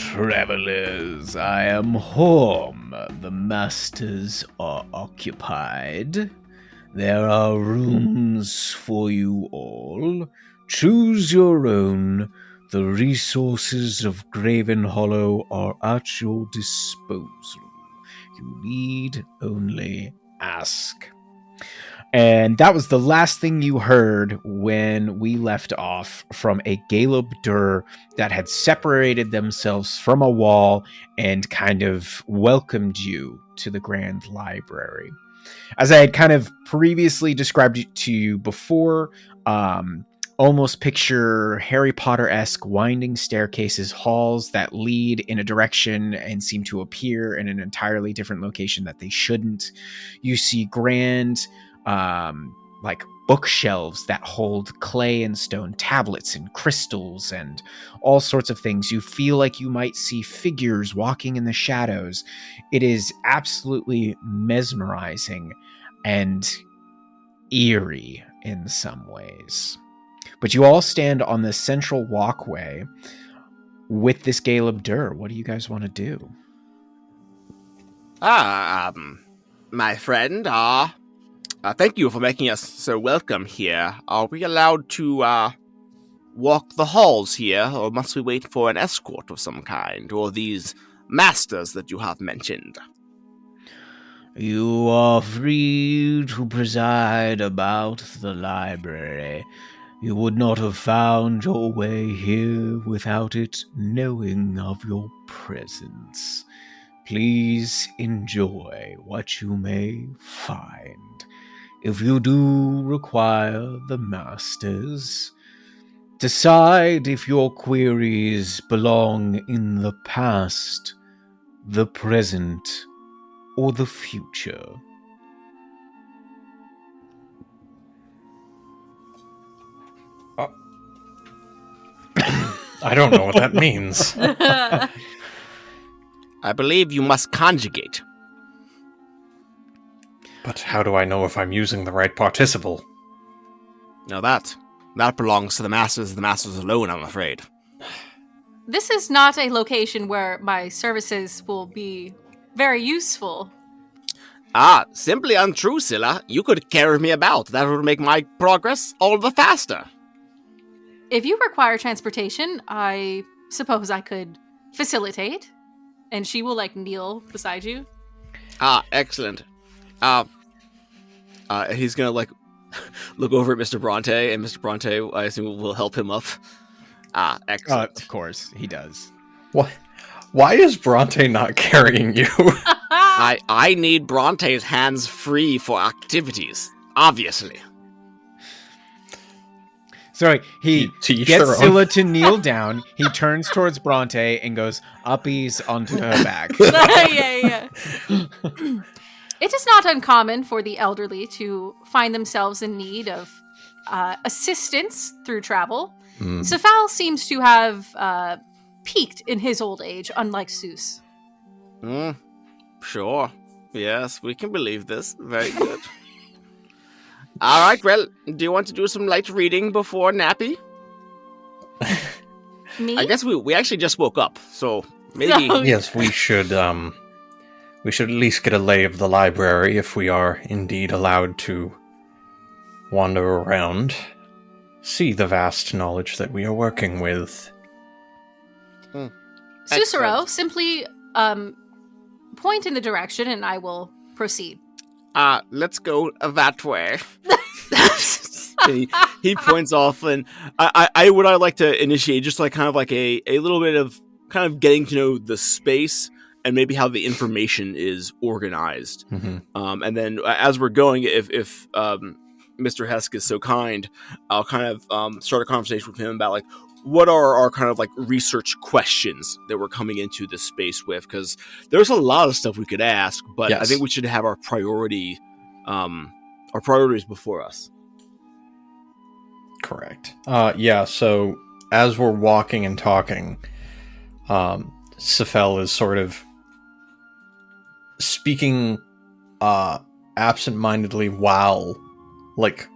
travelers. I am home. The masters are occupied. There are rooms for you all. Choose your own. The resources of Graven Hollow are at your disposal. You need only ask. And that was the last thing you heard when we left off from a Galeb Dur that had separated themselves from a wall and kind of welcomed you to the Grand Library. As I had kind of previously described it to you before, almost picture Harry Potter-esque winding staircases, halls that lead in a direction and seem to appear in an entirely different location that they shouldn't. You see grand like bookshelves that hold clay and stone tablets and crystals and all sorts of things. You feel like you might see figures walking in the shadows. It is absolutely mesmerizing and eerie in some ways. But you all stand on this central walkway with this Galeb Dur. What do you guys want to do? My friend, thank you for making us so welcome here. Are we allowed to, walk the halls here, or must we wait for an escort of some kind, or these masters that you have mentioned? You are free to preside about the library. You would not have found your way here without it knowing of your presence. Please enjoy what you may find. If you do require the masters, decide if your queries belong in the past, the present, or the future. I don't know what that means. I believe you must conjugate. But how do I know if I'm using the right participle? Now that belongs to the masters alone, I'm afraid. This is not a location where my services will be very useful. Simply untrue, Scylla. You could carry me about. That would make my progress all the faster. If you require transportation, I suppose I could facilitate. And she will, kneel beside you. Excellent. He's gonna, look over at Mr. Bronte, and Mr. Bronte, I assume, will help him up. Excellent. Of course, he does. What? Why is Bronte not carrying you? I need Bronte's hands free for activities, obviously. Sorry, he To each gets their own. Scylla to kneel down, he turns towards Bronte and goes uppies onto her back. Yeah. It is not uncommon for the elderly to find themselves in need of assistance through travel. Sephel seems to have peaked in his old age, unlike Seuss. Sure. Yes, we can believe this. Very good. All right, well, do you want to do some light reading before Nappy? Me? I guess we actually just woke up, so maybe... No. Yes, we should at least get a lay of the library if we are indeed allowed to wander around, see the vast knowledge that we are working with. Sussaro, simply point in the direction and I will proceed. Let's go that way. he points off, and I would like to initiate just a little bit of kind of getting to know the space and maybe how the information is organized. Mm-hmm. And then as we're going, if Mr. Hesk is so kind, I'll kind of start a conversation with him about what are our kind of research questions that we're coming into this space with, because there's a lot of stuff we could ask, but Yes. I think we should have our priorities before us. Correct. So as we're walking and talking, Sephel is sort of speaking absent-mindedly while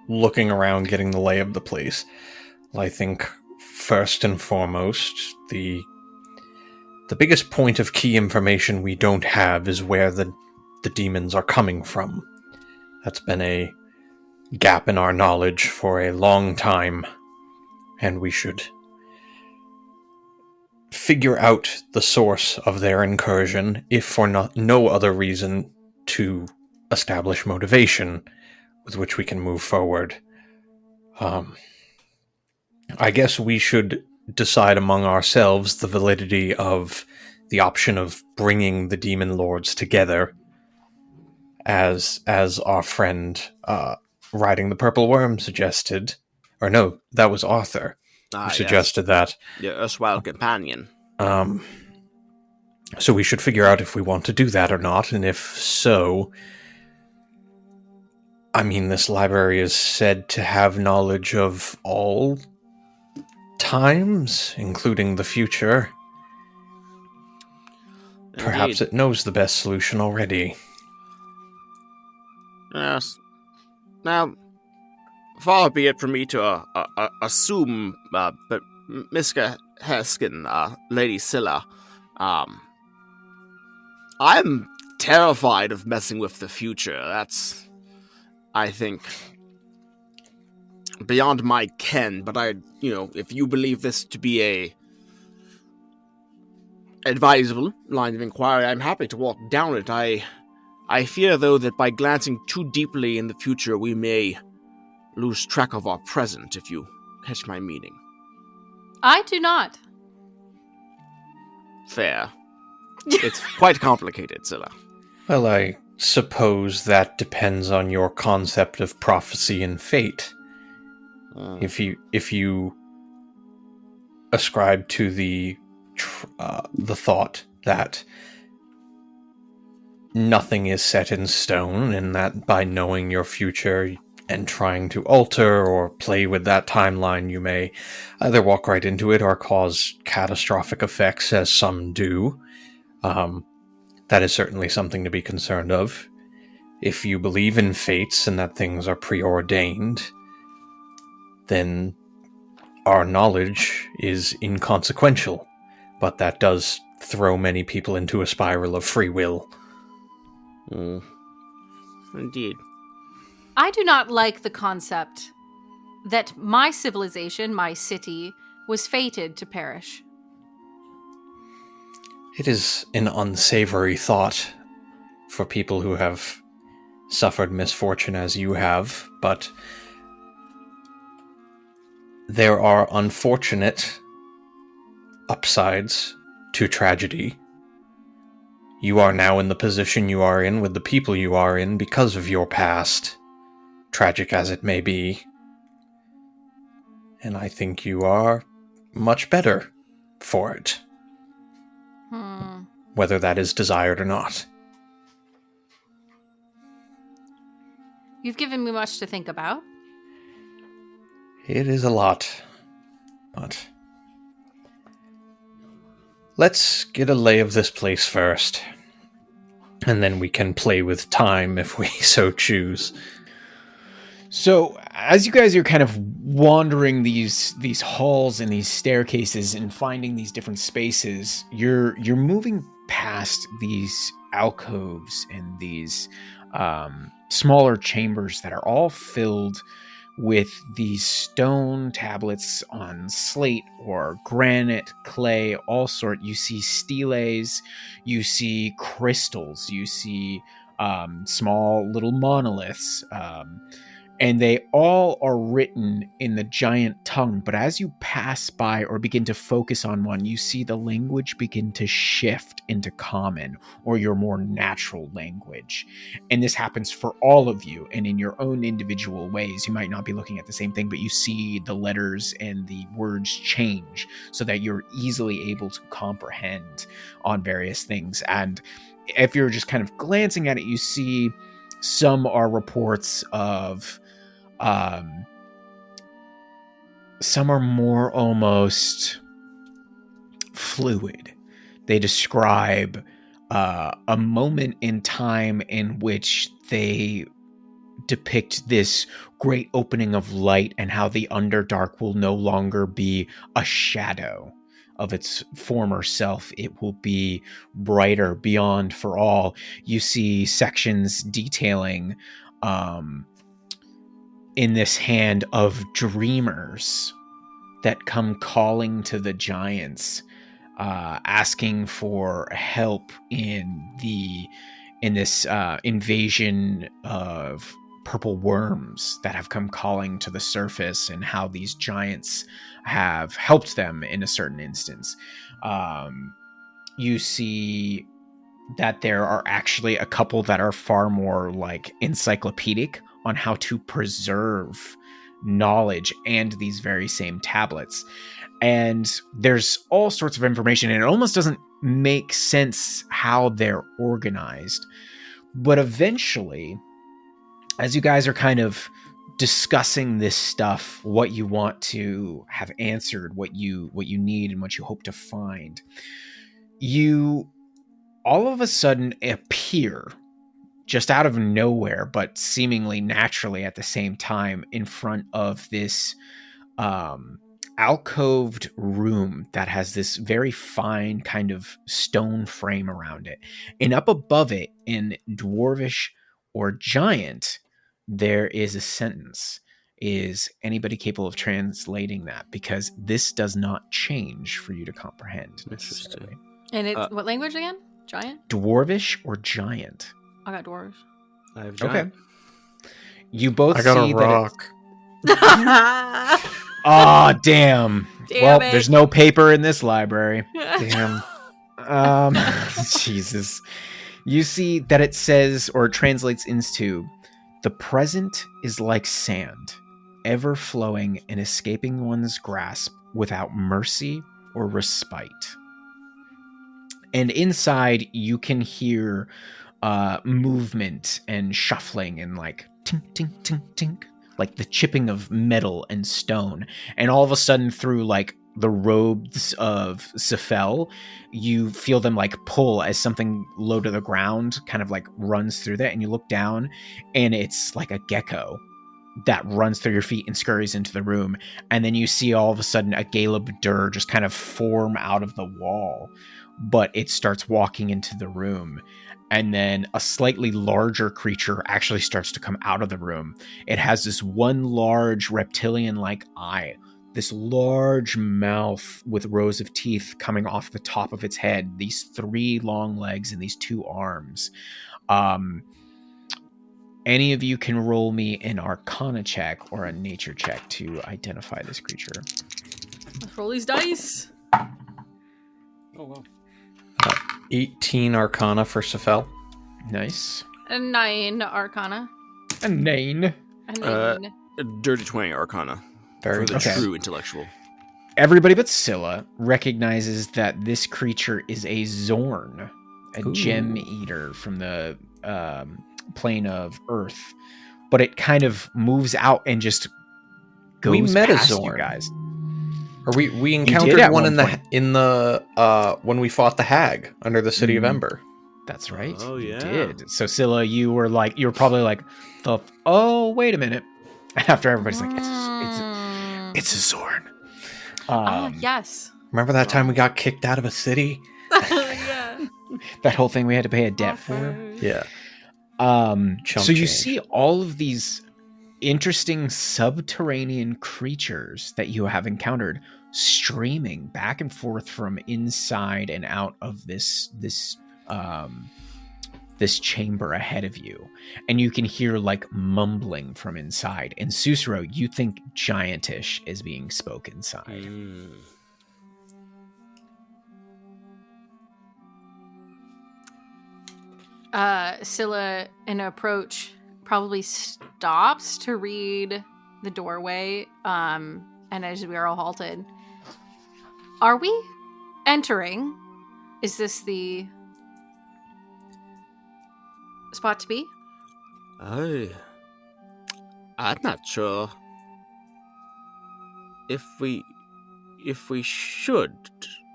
looking around, getting the lay of the place. I think first and foremost, the The biggest point of key information we don't have is where the demons are coming from. That's been a gap in our knowledge for a long time, and we should figure out the source of their incursion, if for no other reason to establish motivation with which we can move forward. I guess we should decide among ourselves the validity of the option of bringing the demon lords together, as our friend riding the purple worm suggested. Or no, that was Arthur who suggested that. Your erstwhile companion. So we should figure out if we want to do that or not, and if so, I mean, this library is said to have knowledge of all times, including the future. Indeed. Perhaps it knows the best solution already. Yes. Now, far be it from me to assume, but Mr. Heskin, Lady Scylla, I'm terrified of messing with the future. That's, I think, beyond my ken, but if you believe this to be a advisable line of inquiry, I'm happy to walk down it. I fear, though, that by glancing too deeply in the future, we may lose track of our present, if you catch my meaning. I do not. Fair. It's quite complicated, Scylla. Well, I suppose that depends on your concept of prophecy and fate. If you ascribe to the thought that nothing is set in stone, and that by knowing your future and trying to alter or play with that timeline, you may either walk right into it or cause catastrophic effects, as some do. That is certainly something to be concerned of. If you believe in fates and that things are preordained, then our knowledge is inconsequential, but that does throw many people into a spiral of free will. Indeed. I do not like the concept that my civilization, my city, was fated to perish. It is an unsavory thought for people who have suffered misfortune as you have, but there are unfortunate upsides to tragedy. You are now in the position you are in with the people you are in because of your past, tragic as it may be. And I think you are much better for it. Whether that is desired or not. You've given me much to think about. It is a lot, but let's get a lay of this place first, and then we can play with time if we so choose. So, as you guys are kind of wandering these halls and these staircases and finding these different spaces, you're moving past these alcoves and these smaller chambers that are all filled with these stone tablets on slate or granite, clay, all sort. You see steles, you see crystals, you see small little monoliths, and they all are written in the giant tongue. But as you pass by or begin to focus on one, you see the language begin to shift into common or your more natural language. And this happens for all of you and in your own individual ways. You might not be looking at the same thing, but you see the letters and the words change so that you're easily able to comprehend on various things. And if you're just kind of glancing at it, you see some are reports of some are more almost fluid. They describe a moment in time in which they depict this great opening of light and how the Underdark will no longer be a shadow. of its former self. It will be brighter beyond for all. You see sections detailing in this hand of dreamers that come calling to the giants, asking for help in this invasion of purple worms that have come calling to the surface, and how these giants have helped them in a certain instance. You see that there are actually a couple that are far more like encyclopedic on how to preserve knowledge and these very same tablets. And there's all sorts of information, and it almost doesn't make sense how they're organized. But eventually, as you guys are kind of discussing this stuff, what you want to have answered, what you need, and what you hope to find, you all of a sudden appear just out of nowhere, but seemingly naturally at the same time, in front of this alcoved room that has this very fine kind of stone frame around it. And up above it, in dwarvish or giant, there is a sentence. Is anybody capable of translating that? Because this does not change for you to comprehend necessarily. And it's what language again? Giant? Dwarvish or giant? I got dwarves. I have giant. Okay. You both I got see a rock. Oh, damn. Damn it. There's no paper in this library. Damn. Jesus. You see that it says, or it translates into, the present is like sand, ever flowing and escaping one's grasp without mercy or respite. And inside, you can hear movement and shuffling and like tink, tink, tink, tink, like the chipping of metal and stone. And all of a sudden, through like the robes of Sephel, you feel them like pull as something low to the ground kind of like runs through that. And you look down, and it's like a gecko that runs through your feet and scurries into the room. And then you see all of a sudden a Galeb Dur just kind of form out of the wall, but it starts walking into the room. And then a slightly larger creature actually starts to come out of the room. It has this one large reptilian-like eye, this large mouth with rows of teeth coming off the top of its head, these 3 long legs and these 2 arms. Any of you can roll me an Arcana check or a Nature check to identify this creature. Let's roll these dice. Oh, wow. 18 Arcana for Sephel. Nice. A 9 Arcana. A 9. A 9. A dirty 20 Arcana. Very For the good. true intellectual. Everybody but Scylla recognizes that this creature is a Zorn, a gem eater from the plane of Earth. But it kind of moves out and just goes We met a past you Zorn. guys. Or we did encountered at one one point. in the when we fought the hag under the city of Ember. That's right. Oh, You yeah. did. So Scylla, you were probably like, oh, wait a minute. After everybody's like, it's a Zorn. Yes. Remember that time we got kicked out of a city? Yeah. That whole thing we had to pay a debt for. Yeah. So Chump you change. see all of these interesting subterranean creatures that you have encountered streaming back and forth from inside and out of this chamber ahead of you, and you can hear like mumbling from inside. And Sussaro, you think giantish is being spoke inside. Scylla, in approach, probably stops to read the doorway. And as we are all halted, are we entering? Is this the spot to be? I'm not sure if we should.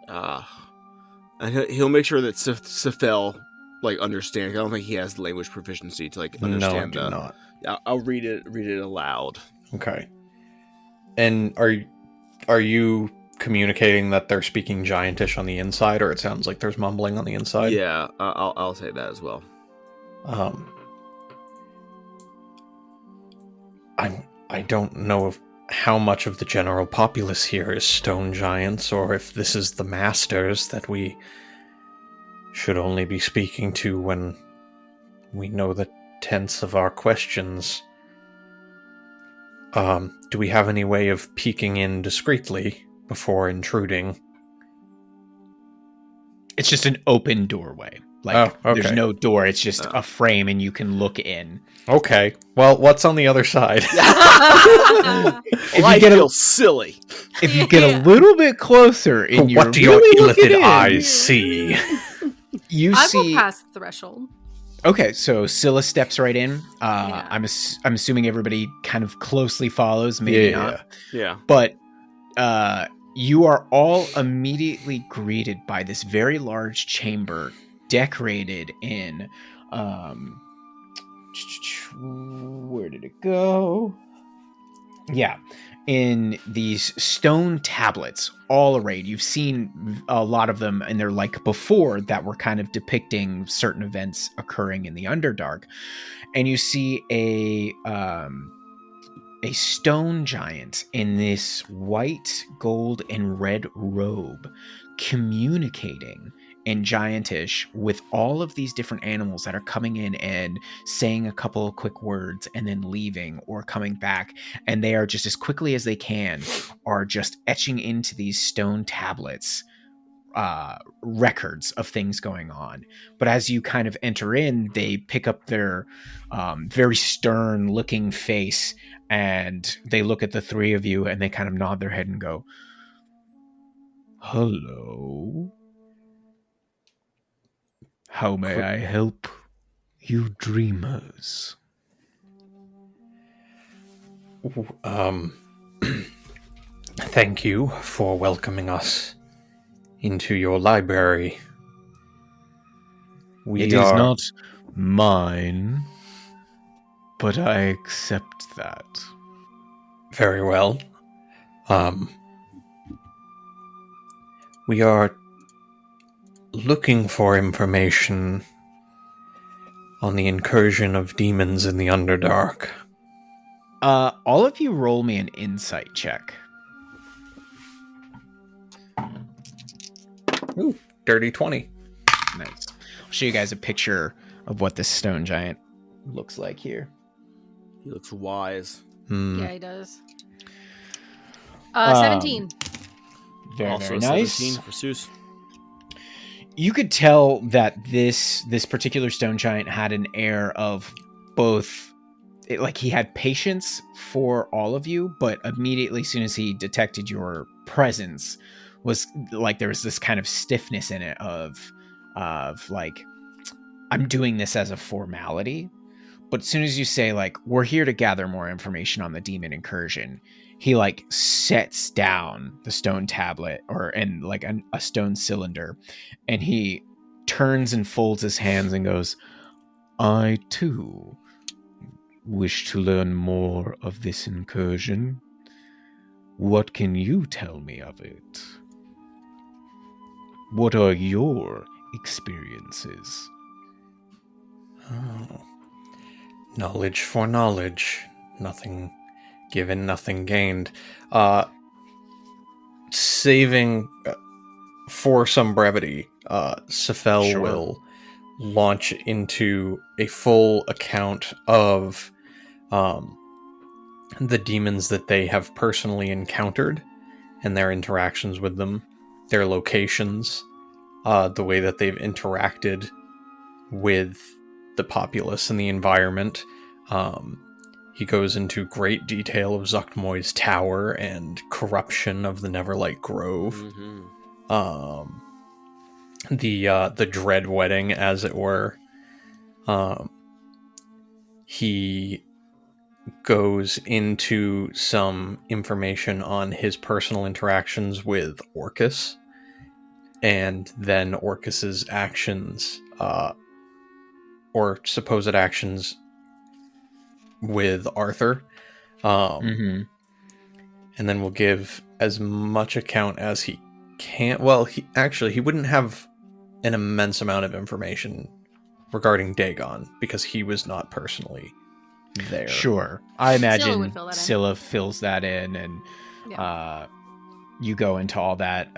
And he'll make sure that Sephel like understands. I don't think he has the language proficiency to like understand. No, I do not. I'll read it aloud. Okay. And are you communicating that they're speaking Giantish on the inside, or it sounds like there's mumbling on the inside? Yeah, I'll say that as well. I don't know how much of the general populace here is stone giants, or if this is the masters that we should only be speaking to when we know the tense of our questions. Do we have any way of peeking in discreetly before intruding? It's just an open doorway. There's no door. It's just a frame, and you can look in. Okay. Well, what's on the other side? I feel silly. If you get a little bit closer, and what do your illithid eyes see? I will pass the threshold. Okay, so Scylla steps right in. I'm assuming everybody kind of closely follows. Maybe not. Yeah. But you are all immediately greeted by this very large chamber decorated in where did it go? Yeah, in these stone tablets, all arrayed. You've seen a lot of them, and they're like before that were kind of depicting certain events occurring in the Underdark. And you see a stone giant in this white, gold, and red robe communicating in Giantish with all of these different animals that are coming in and saying a couple of quick words and then leaving or coming back. And they are just as quickly as they can are just etching into these stone tablets records of things going on. But as you kind of enter in, they pick up their very stern looking face and they look at the three of you and they kind of nod their head and go, "Hello. How may I help you dreamers?" Thank you for welcoming us into your library. It is not mine, but I accept that. Very well. We are looking for information on the incursion of demons in the Underdark. All of you roll me an insight check. Ooh, dirty 20. Nice. I'll show you guys a picture of what this stone giant looks like here. He looks wise. Yeah, he does. 17. Very, Also very nice. 17 for Seuss. You could tell that this particular stone giant had an air of both, like he had patience for all of you, but immediately as soon as he detected your presence, was like there was this kind of stiffness in it of like, I'm doing this as a formality. But as soon as you say like, we're here to gather more information on the demon incursion, he like sets down the stone tablet and like a stone cylinder, and he turns and folds his hands and goes, "I too wish to learn more of this incursion. What can you tell me of it? What are your experiences?" Oh. Knowledge for knowledge. Nothing given, nothing gained. Saving for some brevity, Sephel will launch into a full account of the demons that they have personally encountered and their interactions with them, their locations, the way that they've interacted with the populace and the environment. He goes into great detail of Zuckmoy's tower and corruption of the Neverlight Grove. Mm-hmm. The Dread Wedding, as it were. He goes into some information on his personal interactions with Orcus, and then Orcus's actions, or supposed actions with Arthur. And and then will give as much account as he can. Well, he wouldn't have an immense amount of information regarding Dagon because he was not personally there. Sure. I Scylla imagine would fill that in. Scylla fills that in, and you go into all that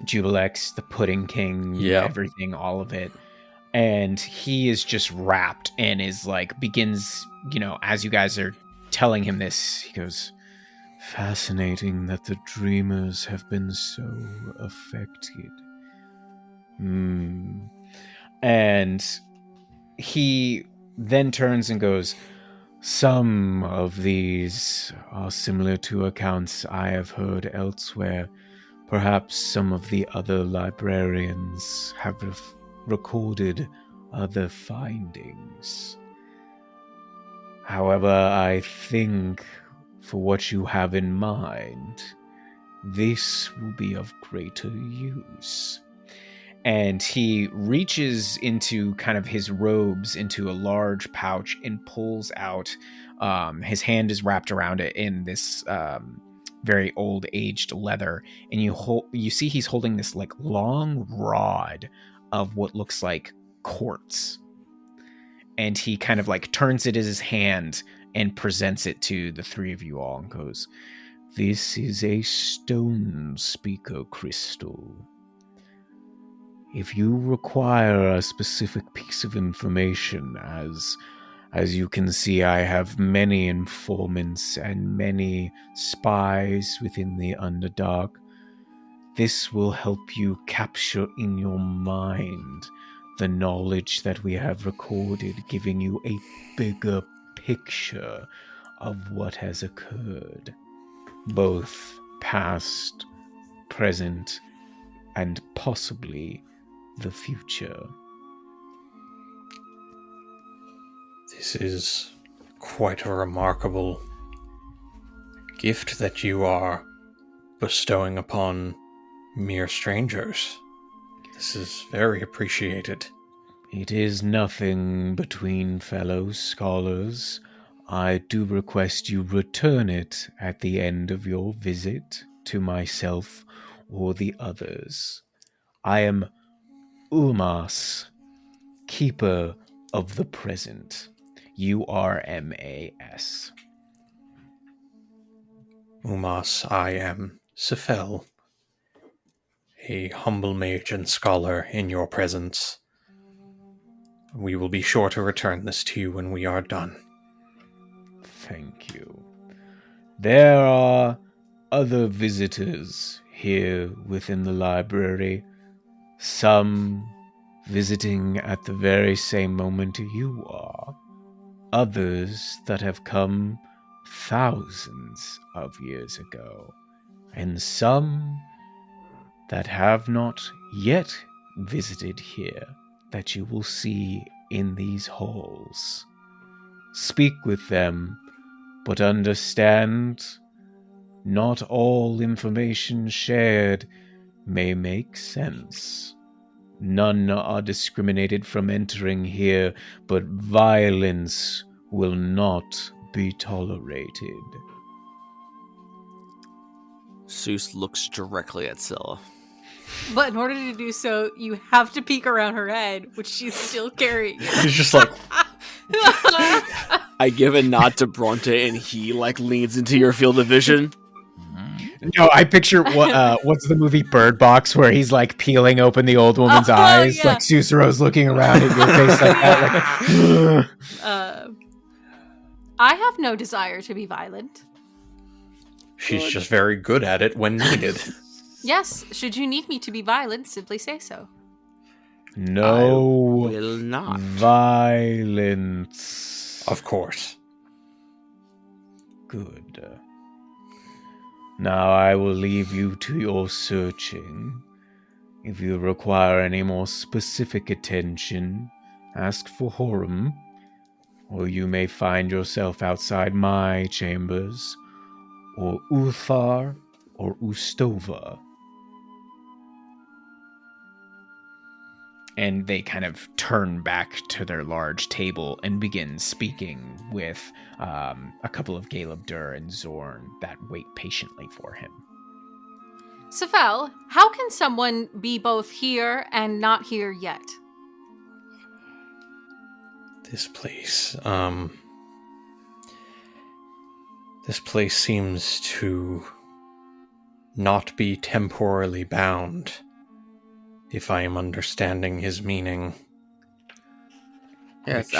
Jubilex, the Pudding King, everything, all of it. And he is just wrapped and is like, begins, as you guys are telling him this, he goes, fascinating that the dreamers have been so affected. And he then turns and goes, some of these are similar to accounts I have heard elsewhere. Perhaps some of the other librarians have recorded other findings. However, I think for what you have in mind, this will be of greater use. And he reaches into kind of his robes, into a large pouch, and pulls out, his hand is wrapped around it in this very old aged leather, and you see he's holding this like long rod of what looks like quartz, and he kind of like turns it in his hand and presents it to the three of you all and goes, this is a stone speaker crystal. If you require a specific piece of information, as you can see, I have many informants and many spies within the Underdark. This will help you capture in your mind the knowledge that we have recorded, giving you a bigger picture of what has occurred, both past, present, and possibly the future. This is quite a remarkable gift that you are bestowing upon mere strangers. This is very appreciated. It is nothing between fellow scholars. I do request you return it at the end of your visit to myself or the others. I am Umas, Keeper of the Present. URMAS. Umas, I am Sephel, a humble mage and scholar in your presence. We will be sure to return this to you when we are done. Thank you. There are other visitors here within the library, some visiting at the very same moment you are, others that have come thousands of years ago, and some that have not yet visited here that you will see in these halls. Speak with them, but understand, not all information shared may make sense. None are discriminated from entering here, but violence will not be tolerated. Seuss looks directly at Scylla. But in order to do so, you have to peek around her head, which she's still carrying. He's just like... I give a nod to Bronte, and he leans into your field of vision. No, I picture what's the movie Bird Box, where he's like peeling open the old woman's eyes, yeah. like Sussaro's looking around at your face like that. I have no desire to be violent. She's just very good at it when needed. Yes, should you need me to be violent, simply say so. No, I will not. Violence. Of course. Good. Now I will leave you to your searching. If you require any more specific attention, ask for Horum, or you may find yourself outside my chambers, or Uthar, or Ustova. and they kind of turn back to their large table and begin speaking with a couple of Galebdur and Zorn that wait patiently for him. Sephel, how can someone be both here and not here yet? This place, this place seems to not be temporally bound, if I am understanding his meaning. Yes,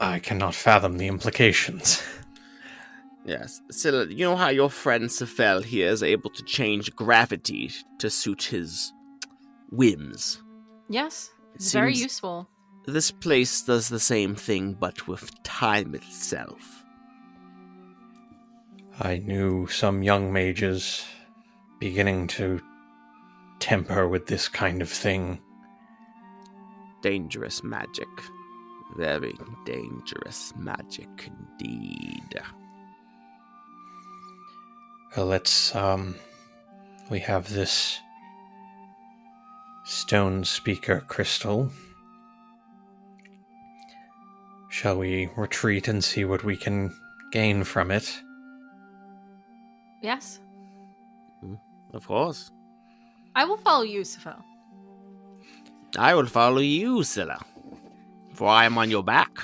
I cannot fathom the implications. yes. Scylla, you know how your friend Sephel here is able to change gravity to suit his whims? Yes, It it's very seems useful. This place does the same thing, but with time itself. I knew some young mages beginning to temper with this kind of thing. Dangerous magic. Very dangerous magic indeed. Well, let's, we have this stone speaker crystal. Shall we retreat and see what we can gain from it? Yes, Of course. I will follow you, Sephel. I will follow you, Scylla, for I am on your back.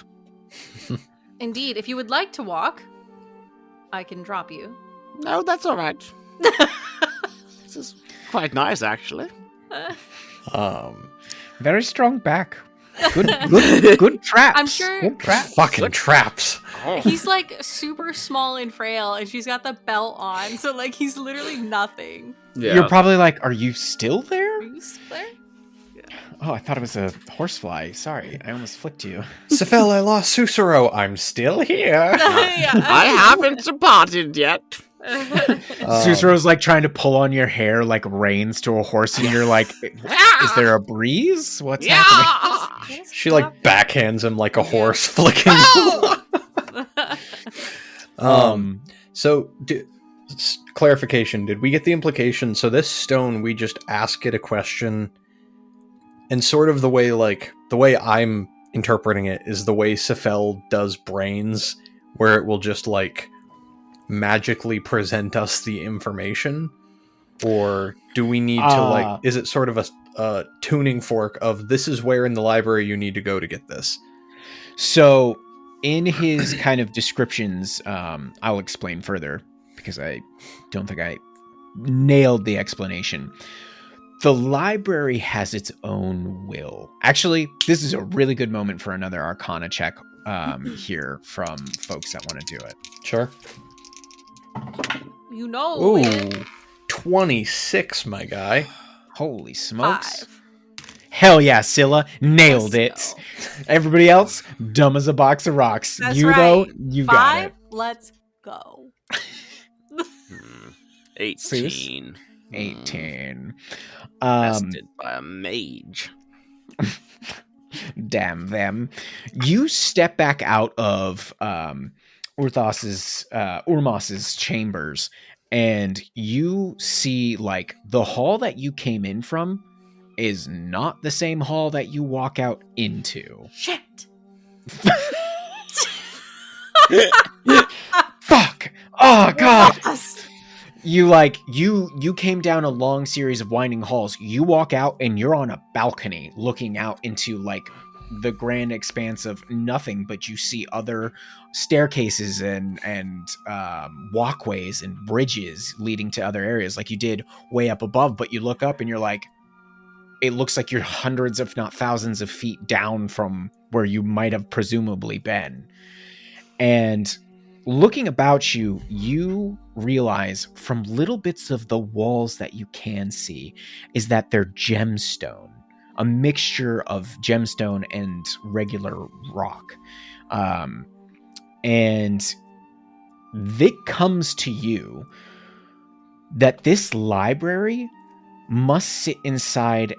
Indeed, if you would like to walk, I can drop you. No, that's all right. This is quite nice, actually. Very strong back. Good traps. I'm sure- Good traps. Fucking traps! He's like super small and frail, and she's got the belt on, so like he's literally nothing. Yeah. You're probably like, are you still there? Are you still there? Oh, I thought it was a horsefly. Sorry, I almost flicked you. Sephel, I lost Sussaro. I'm still here. I haven't departed yet. Sussaro's like trying to pull on your hair like reins to a horse, and you're like, is there a breeze? What's happening? She like backhands him like a horse flicking. So, clarification: did we get the implication? So this stone, we just ask it a question, and sort of the way I'm interpreting it is the way Sephel does brains, where it will just like magically present us the information, or do we need to like? Is it sort of a tuning fork of this is where in the library you need to go to get this? So, in his kind of descriptions, I'll explain further because I don't think I nailed the explanation. The library has its own will. Actually, this is a really good moment for another Arcana check here from folks that want to do it. Sure. You know. Ooh, it. 26, my guy. Holy smokes. 5. Hell yeah, Scylla. Nailed Let's it. go. Everybody else, dumb as a box of rocks. That's you, right. though, you 5. got it. Let's go. 18. 18. Bested by a mage. Damn them. You step back out of Urmos's chambers, and you see like the hall that you came in from is not the same hall that you walk out into. Shit. Fuck! Oh god! Yes. You came down a long series of winding halls. You walk out and you're on a balcony looking out into like the grand expanse of nothing, but you see other staircases and walkways and bridges leading to other areas like you did way up above, but you look up and you're like, it looks like you're hundreds if not thousands of feet down from where you might have presumably been. And looking about you, you realize from little bits of the walls that you can see is that they're gemstone, a mixture of gemstone and regular rock. And it comes to you that this library must sit inside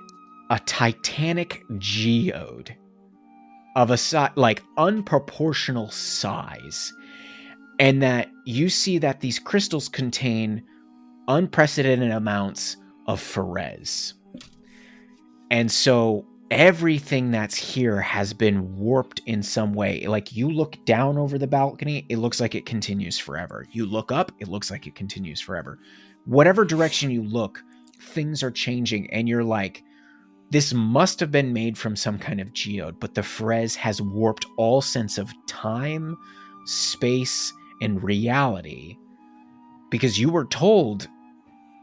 a titanic geode of a like unproportional size. And that you see that these crystals contain unprecedented amounts of Ferez. And so everything that's here has been warped in some way. Like, you look down over the balcony, it looks like it continues forever. You look up, it looks like it continues forever. Whatever direction you look, things are changing, and you're like, this must have been made from some kind of geode, but the Frez has warped all sense of time, space, and reality. Because you were told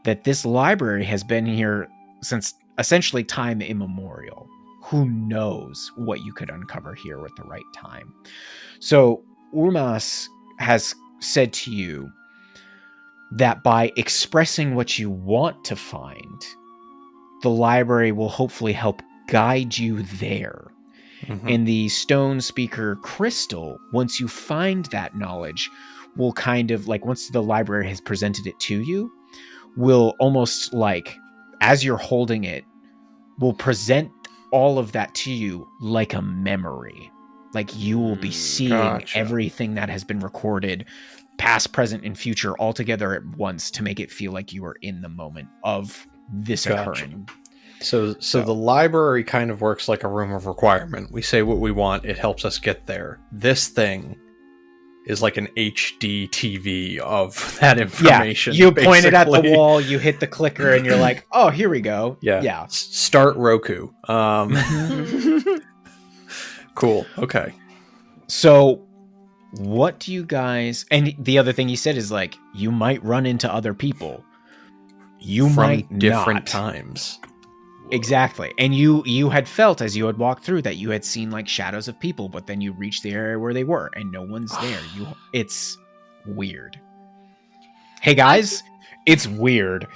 that this library has been here since essentially time immemorial. Who knows what you could uncover here with the right time? So Urmas has said to you that by expressing what you want to find, the library will hopefully help guide you there. Mm-hmm. And the stone speaker crystal, once you find that knowledge, will kind of like, once the library has presented it to you, will almost like, as you're holding it, will present all of that to you like a memory. Like, you will be seeing everything that has been recorded, past, present, and future, all together at once to make it feel like you are in the moment of this occurring. So the library kind of works like a room of requirement. We say what we want, it helps us get there. This thing is like an HD TV of that information. Yeah, you point it at the wall, you hit the clicker, and you're like, oh, here we go. Yeah. Start Roku. Cool. Okay. So what do you guys... And the other thing you said is, like, you might run into other people. You might not. Different times. Exactly. And you had felt as you had walked through that you had seen like shadows of people, but then you reached the area where they were and no one's there. It's weird. Hey guys, it's weird.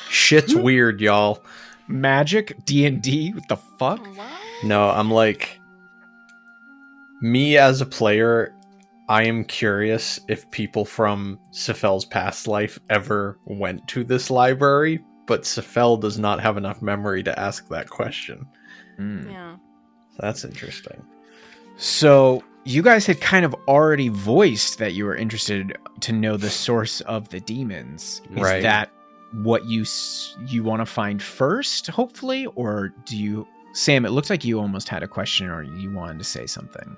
Shit's weird, y'all. Magic, D&D, what the fuck? No, I'm like, me as a player, I am curious if people from Sephel's past life ever went to this library, but Sephel does not have enough memory to ask that question. Yeah. That's interesting. So you guys had kind of already voiced that you were interested to know the source of the demons. Is that what you want to find first, hopefully? Or do you... Sam, it looks like you almost had a question or you wanted to say something.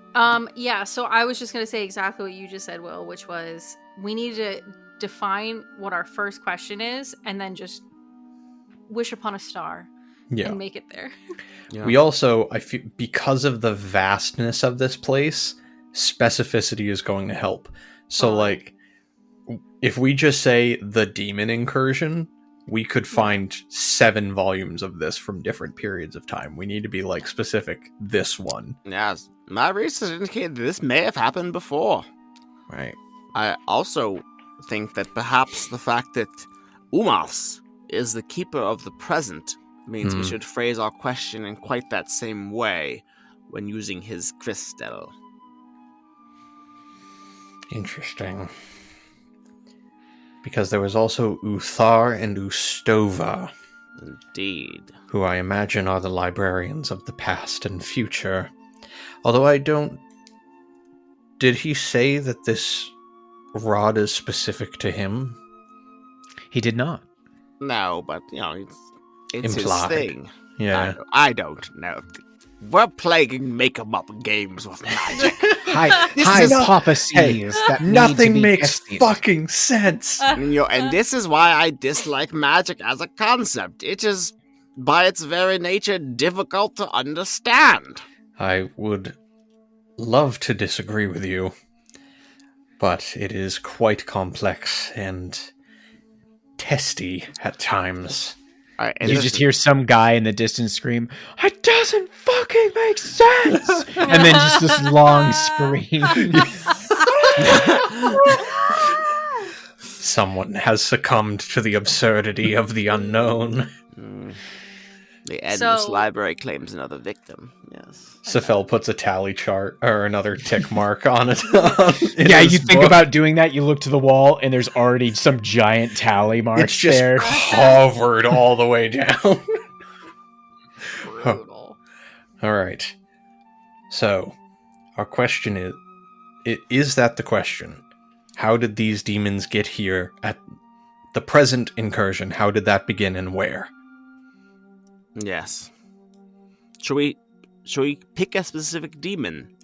Yeah, so I was just going to say exactly what you just said, Will, which was we need to define what our first question is and then just wish upon a star and make it there. Yeah. We also, I feel, because of the vastness of this place, specificity is going to help. So, like, if we just say the demon incursion, we could find 7 volumes of this from different periods of time. We need to be, like, specific. This one. Yes, my research indicated that this may have happened before. Right. I also think that perhaps the fact that Umas is the keeper of the present means we should phrase our question in quite that same way when using his crystal. Interesting. Because there was also Uthar and Ustova. Indeed. Who I imagine are the librarians of the past and future. Although I don't... Did he say that this rod is specific to him? He did not. No, but, you know, it's implied. His thing. Yeah. I don't know. We're playing make-em-up games with magic. Hypotheses that nothing makes fucking sense. And this is why I dislike magic as a concept. It is, by its very nature, difficult to understand. I would love to disagree with you, but it is quite complex and testy at times. You just hear some guy in the distance scream, "It doesn't fucking make sense!" And then just this long scream. Someone has succumbed to the absurdity of the unknown. The endless library claims another victim. Yes. Sephel puts a tally chart or another tick mark on it. You think about doing that. You look to the wall, and there's already some giant tally marks. It's just there, covered all the way down. Brutal. All right. So, our question is that the question? How did these demons get here at the present incursion? How did that begin and where? Yes. Should we pick a specific demon?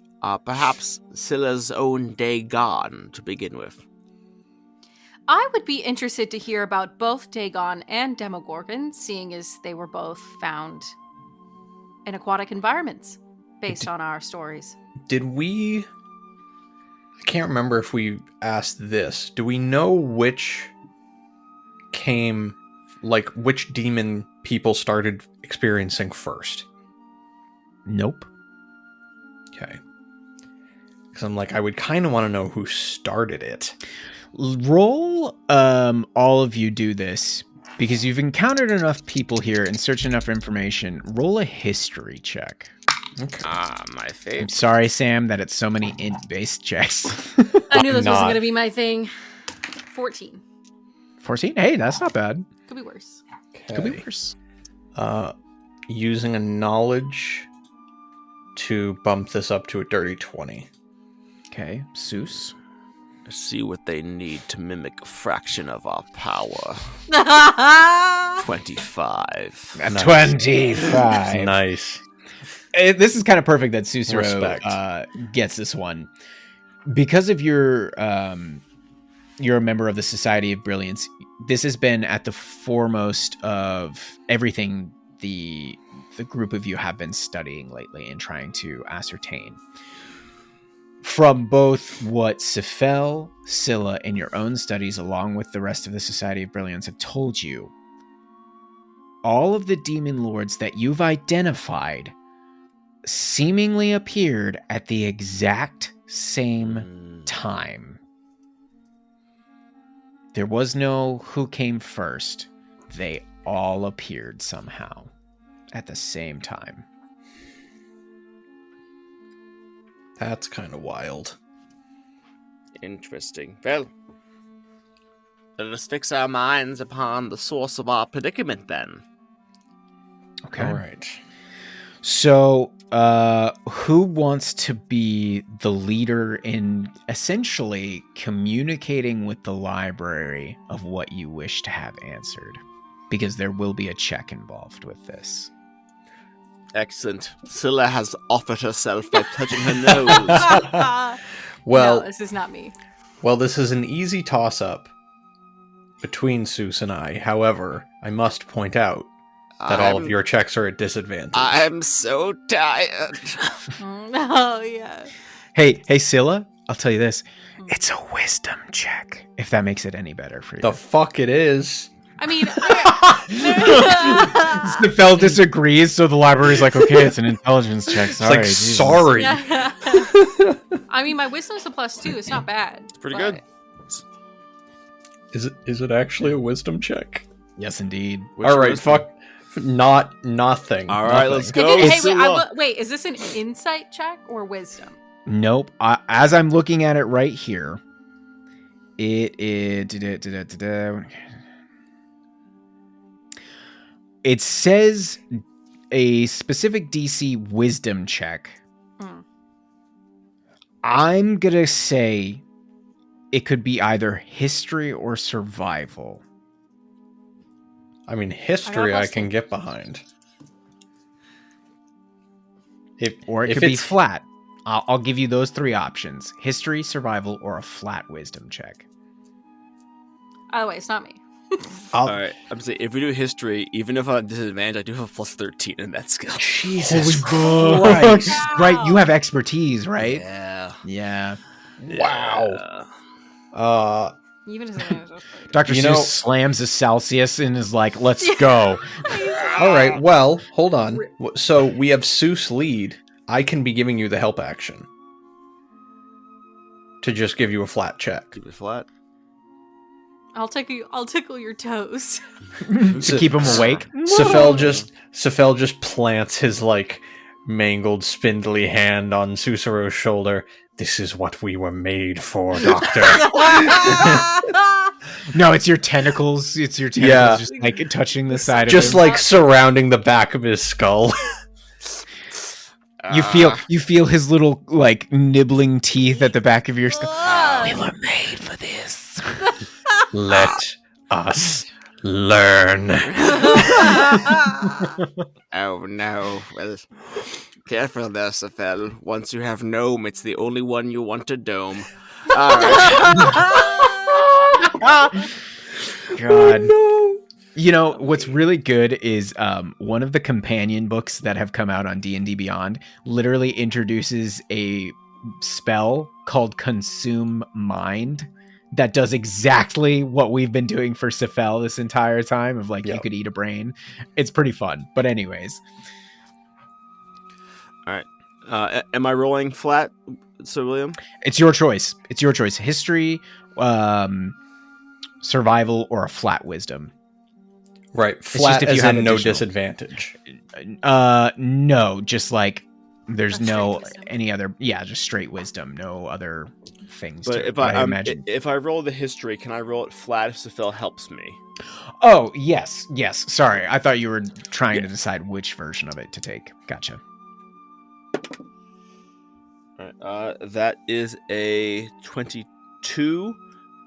Perhaps Scylla's own Dagon to begin with. I would be interested to hear about both Dagon and Demogorgon, seeing as they were both found in aquatic environments, based on our stories. Did we... I can't remember if we asked this. Do we know which demon people started experiencing first? Nope. Okay. Because I'm like, I would kind of want to know who started it. Roll, all of you do this, because you've encountered enough people here and searched enough information. Roll a history check. Okay. My I'm favorite. sorry, Sam, that it's so many int-based checks. I knew this not? wasn't going to be my thing. 14. 14? Hey, that's not bad. Could be worse. Could be worse. Using a knowledge to bump this up to a dirty 20. Okay, Seuss. See what they need to mimic a fraction of our power. 25. Nice. 25. Nice. This is kind of perfect that Sussaro Respect. gets this one. Because of you're a member of the Society of Brilliance, this has been at the foremost of everything the group of you have been studying lately and trying to ascertain. From both what Sephel, Scylla, and your own studies, along with the rest of the Society of Brilliance, have told you, all of the demon lords that you've identified seemingly appeared at the exact same time. There was no who came first. They all appeared somehow at the same time. That's kind of wild. Interesting. Well, let us fix our minds upon the source of our predicament then. Okay. All right. So, who wants to be the leader in essentially communicating with the library of what you wish to have answered? Because there will be a check involved with this. Excellent. Scylla has offered herself by touching her nose. Well, no, this is not me. well, this is an easy toss-up between Seuss and I. However, I must point out that all of your checks are at disadvantage. I'm so tired. Oh, yeah. Hey, Scylla, I'll tell you this. It's a wisdom check, if that makes it any better for you. The fuck it is. I mean, Sephel disagrees, so the library's like, okay, it's an intelligence check. It's Sorry, like, Jesus. sorry. I mean, my wisdom's a +2. It's not bad. It's pretty good. Is it actually a wisdom check? Yes, indeed. All right, fuck. Nothing. All right, Nothing. let's go. Wait, is this an insight check or wisdom? Nope. As I'm looking at it right here, it says a specific DC wisdom check. I'm going to say it could be either history or survival. I mean, history I can get behind. Or it could be flat. I'll give you those three options. History, survival, or a flat wisdom check. By the way, it's not me. All right, I'm saying if we do history, even if I'm disadvantaged, I do have a +13 in that skill. Jesus Christ. Right, you have expertise, right? Yeah. Wow. Even as Dr. Seuss slams a Celsius and is like, let's go. All right, well, hold on. So we have Seuss lead. I can be giving you the help action to just give you a flat check. Keep it flat. I'll tickle your toes. To keep him awake. Sephel just plants his like mangled, spindly hand on Sussaro's shoulder. This is what we were made for, Doctor. No, it's your tentacles. It's your tentacles just like touching the side of him. Just like surrounding the back of his skull. You feel his little like nibbling teeth at the back of your skull. We were made for this. Let us Learn. Oh no. Well, careful there, Sephel. Once you have Gnome, it's the only one you want to dome. Alright. God. You know, what's really good is one of the companion books that have come out on D&D Beyond literally introduces a spell called Consume Mind that does exactly what we've been doing for Sephel this entire time of like, you could eat a brain. It's pretty fun. But anyways. Alright. Am I rolling flat, Sir William? It's your choice. It's your choice. History, survival, or a flat wisdom. Right. It's Flat just if as you have in no additional- disadvantage. No, just like there's That's no straight wisdom. any other. Yeah, just straight wisdom. No other things. But to it. if But I imagine. if I roll the history, can I roll it flat if Sephel helps me? Oh yes. Sorry, I thought you were trying to decide which version of it to take. Gotcha. Alright, that is a 22,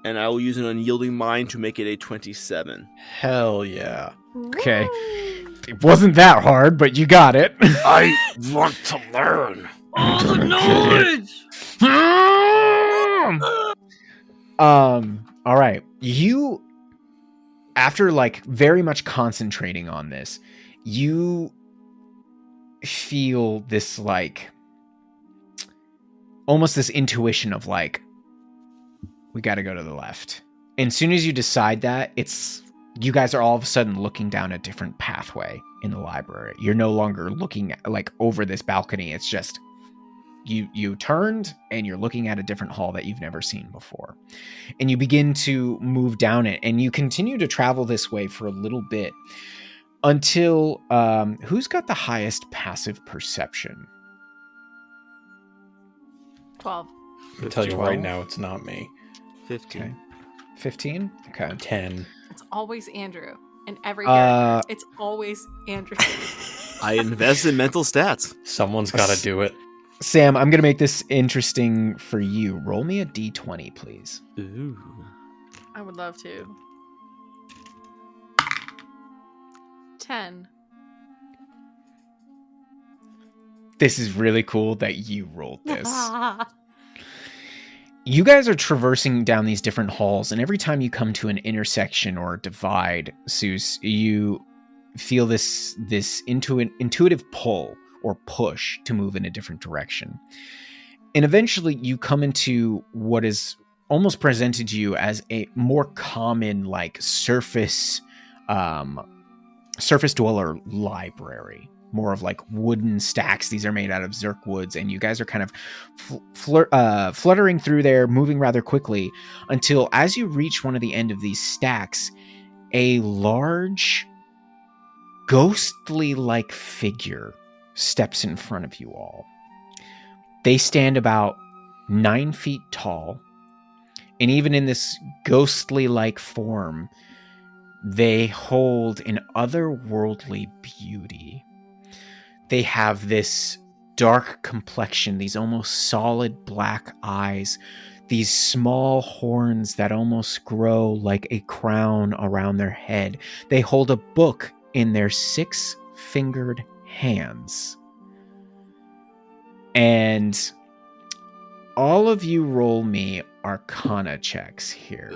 and I will use an unyielding mind to make it a 27. Hell yeah. Okay. It wasn't that hard, but you got it. I want to learn. All the knowledge! All right. You, after like very much concentrating on this, you feel this like almost this intuition of like, we got to go to the left. And as soon as you decide that, it's you guys are all of a sudden looking down a different pathway in the library. You're no longer looking at, like over this balcony. It's just you turned and you're looking at a different hall that you've never seen before. And you begin to move down it, and you continue to travel this way for a little bit until who's got the highest passive perception? 12. I can tell you 12. right now, it's not me. 15. Okay. 15? Okay. 10. It's always Andrew. In every character, it's always Andrew. I invest in mental stats. Someone's got to do it. Sam, I'm going to make this interesting for you. Roll me a d20, please. Ooh. I would love to. 10. This is really cool that you rolled this. You guys are traversing down these different halls, and every time you come to an intersection or a divide, Seuss, you feel this intuitive pull or push to move in a different direction. And eventually you come into what is almost presented to you as a more common like surface dweller library. More of like wooden stacks. These are made out of zirk woods, and you guys are kind of fluttering through there, moving rather quickly, until as you reach one of the end of these stacks, a large, ghostly-like figure steps in front of you all. They stand about 9 feet tall, and even in this ghostly-like form, they hold an otherworldly beauty. They have this dark complexion, these almost solid black eyes, these small horns that almost grow like a crown around their head. They hold a book in their 6-fingered hands. And all of you roll me Arcana checks here.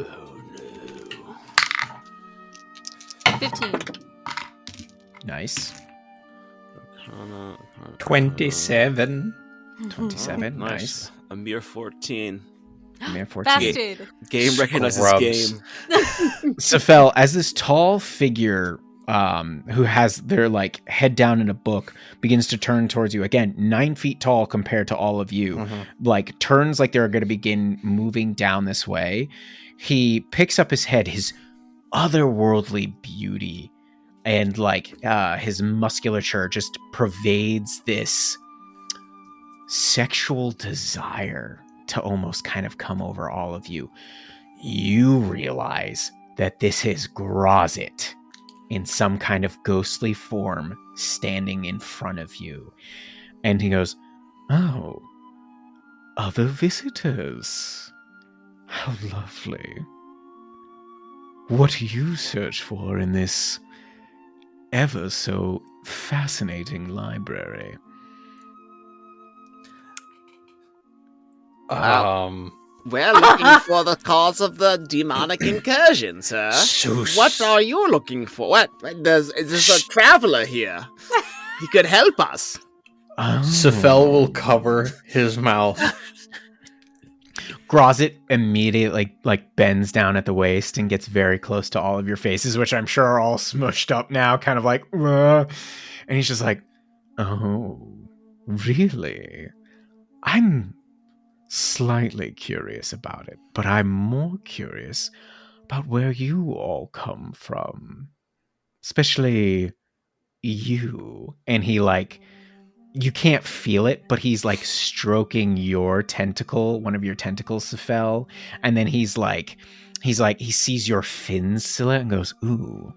15. Nice. 27. 27. Nice. Nice. A mere 14. Man, 14. Bested. Game recognizes Scrubs. game. Sephel, as this tall figure who has their like head down in a book begins to turn towards you, again 9 feet tall compared to all of you, like turns like they're going to begin moving down this way, he picks up his head, his otherworldly beauty and like his musculature just pervades this sexual desire to almost kind of come over all of you. You realize that this is Grozit in some kind of ghostly form standing in front of you. And he goes, "Oh, other visitors. How lovely." what you search for in this ever so fascinating library. We're looking for the cause of the demonic incursion, sir. Zeus. What are you looking for? What? There's a traveler here. He could help us. Oh. Sephel will cover his mouth. Grozit immediately like bends down at the waist and gets very close to all of your faces, which I'm sure are all smushed up now, kind of like, and he's just like, oh, really? I'm slightly curious about it, but I'm more curious about where you all come from, especially you. And he like, you can't feel it, but he's like stroking your tentacle, one of your tentacles, Sephel, and then he sees your fins, Scylla, and goes, ooh,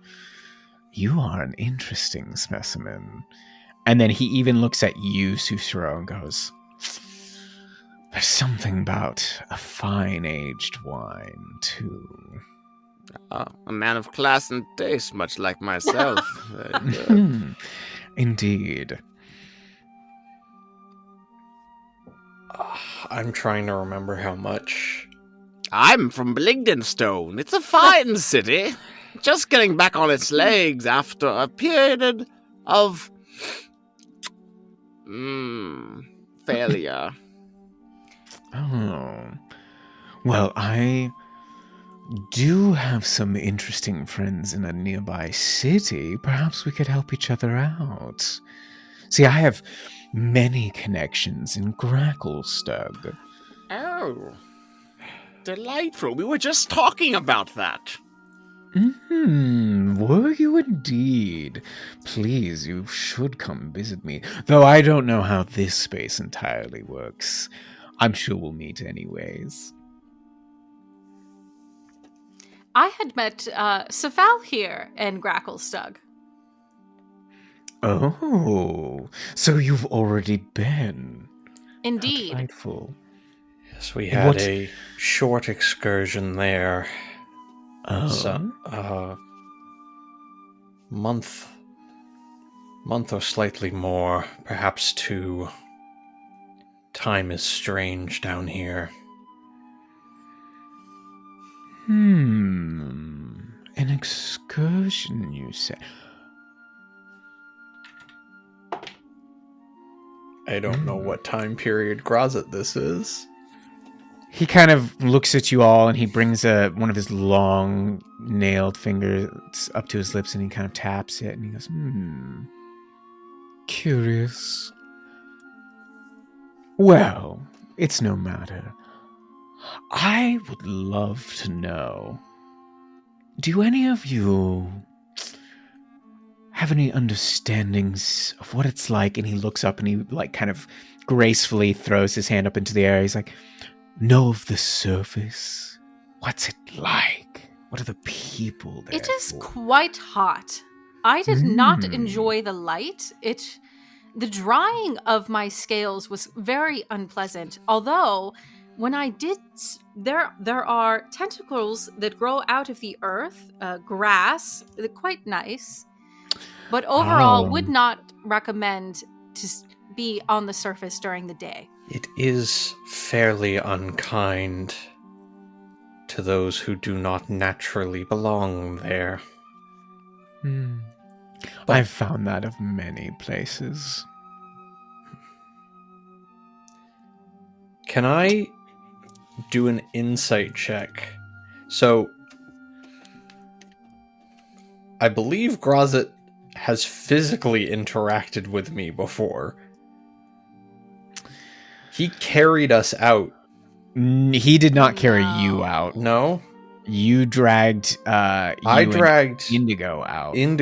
you are an interesting specimen. And then he even looks at you, Sussaro, and goes, there's something about a fine aged wine too. A man of class and taste, much like myself. Indeed. I'm trying to remember how much. I'm from Blingdenstone. It's a fine city. Just getting back on its legs after a period of failure. Oh. Well, I do have some interesting friends in a nearby city. Perhaps we could help each other out. See, I have many connections in Gracklestug. Oh. Delightful. We were just talking about that. Were you indeed? Please, you should come visit me. Though I don't know how this space entirely works. I'm sure we'll meet anyways. I had met Sephel here in Gracklestug. Oh, so you've already been. Indeed. How delightful. Yes, we had a short excursion there. Oh. So, month or slightly more, perhaps 2. Time is strange down here. An excursion, you say? I don't know what time period Grozit this is. He kind of looks at you all, and he brings one of his long nailed fingers up to his lips, and he kind of taps it, and he goes, curious. Well, it's no matter. I would love to know, do any of you have any understandings of what it's like? And he looks up and he like kind of gracefully throws his hand up into the air. He's like, know of the surface? What's it like? What are the people there? It is quite hot. I did not enjoy the light. The drying of my scales was very unpleasant. Although, when I did, there are tentacles that grow out of the earth, grass, they're quite nice. But overall, would not recommend to be on the surface during the day. It is fairly unkind to those who do not naturally belong there. I've found that of many places. Can I do an insight check? So, I believe Grozit has physically interacted with me before. He carried us out. He did not carry you out. No? You dragged I dragged Indigo out. And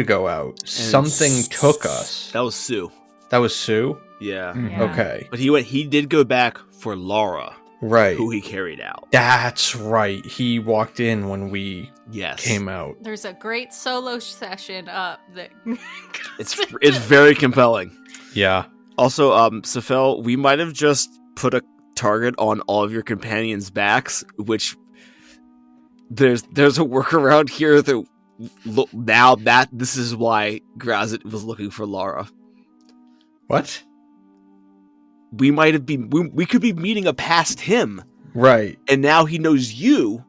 something took us. That was Sue. That was Sue? Yeah. Yeah. Okay. But he did go back for Laura, Right. who he carried out. That's right. He walked in when we came out. There's a great solo session up that It's very compelling. Yeah. Also, Sephel, we might have just put a target on all of your companions' backs, which there's a workaround here that now that this is why Grazit was looking for Lara. What? We might have been we could be meeting a past him, Right. and now he knows you,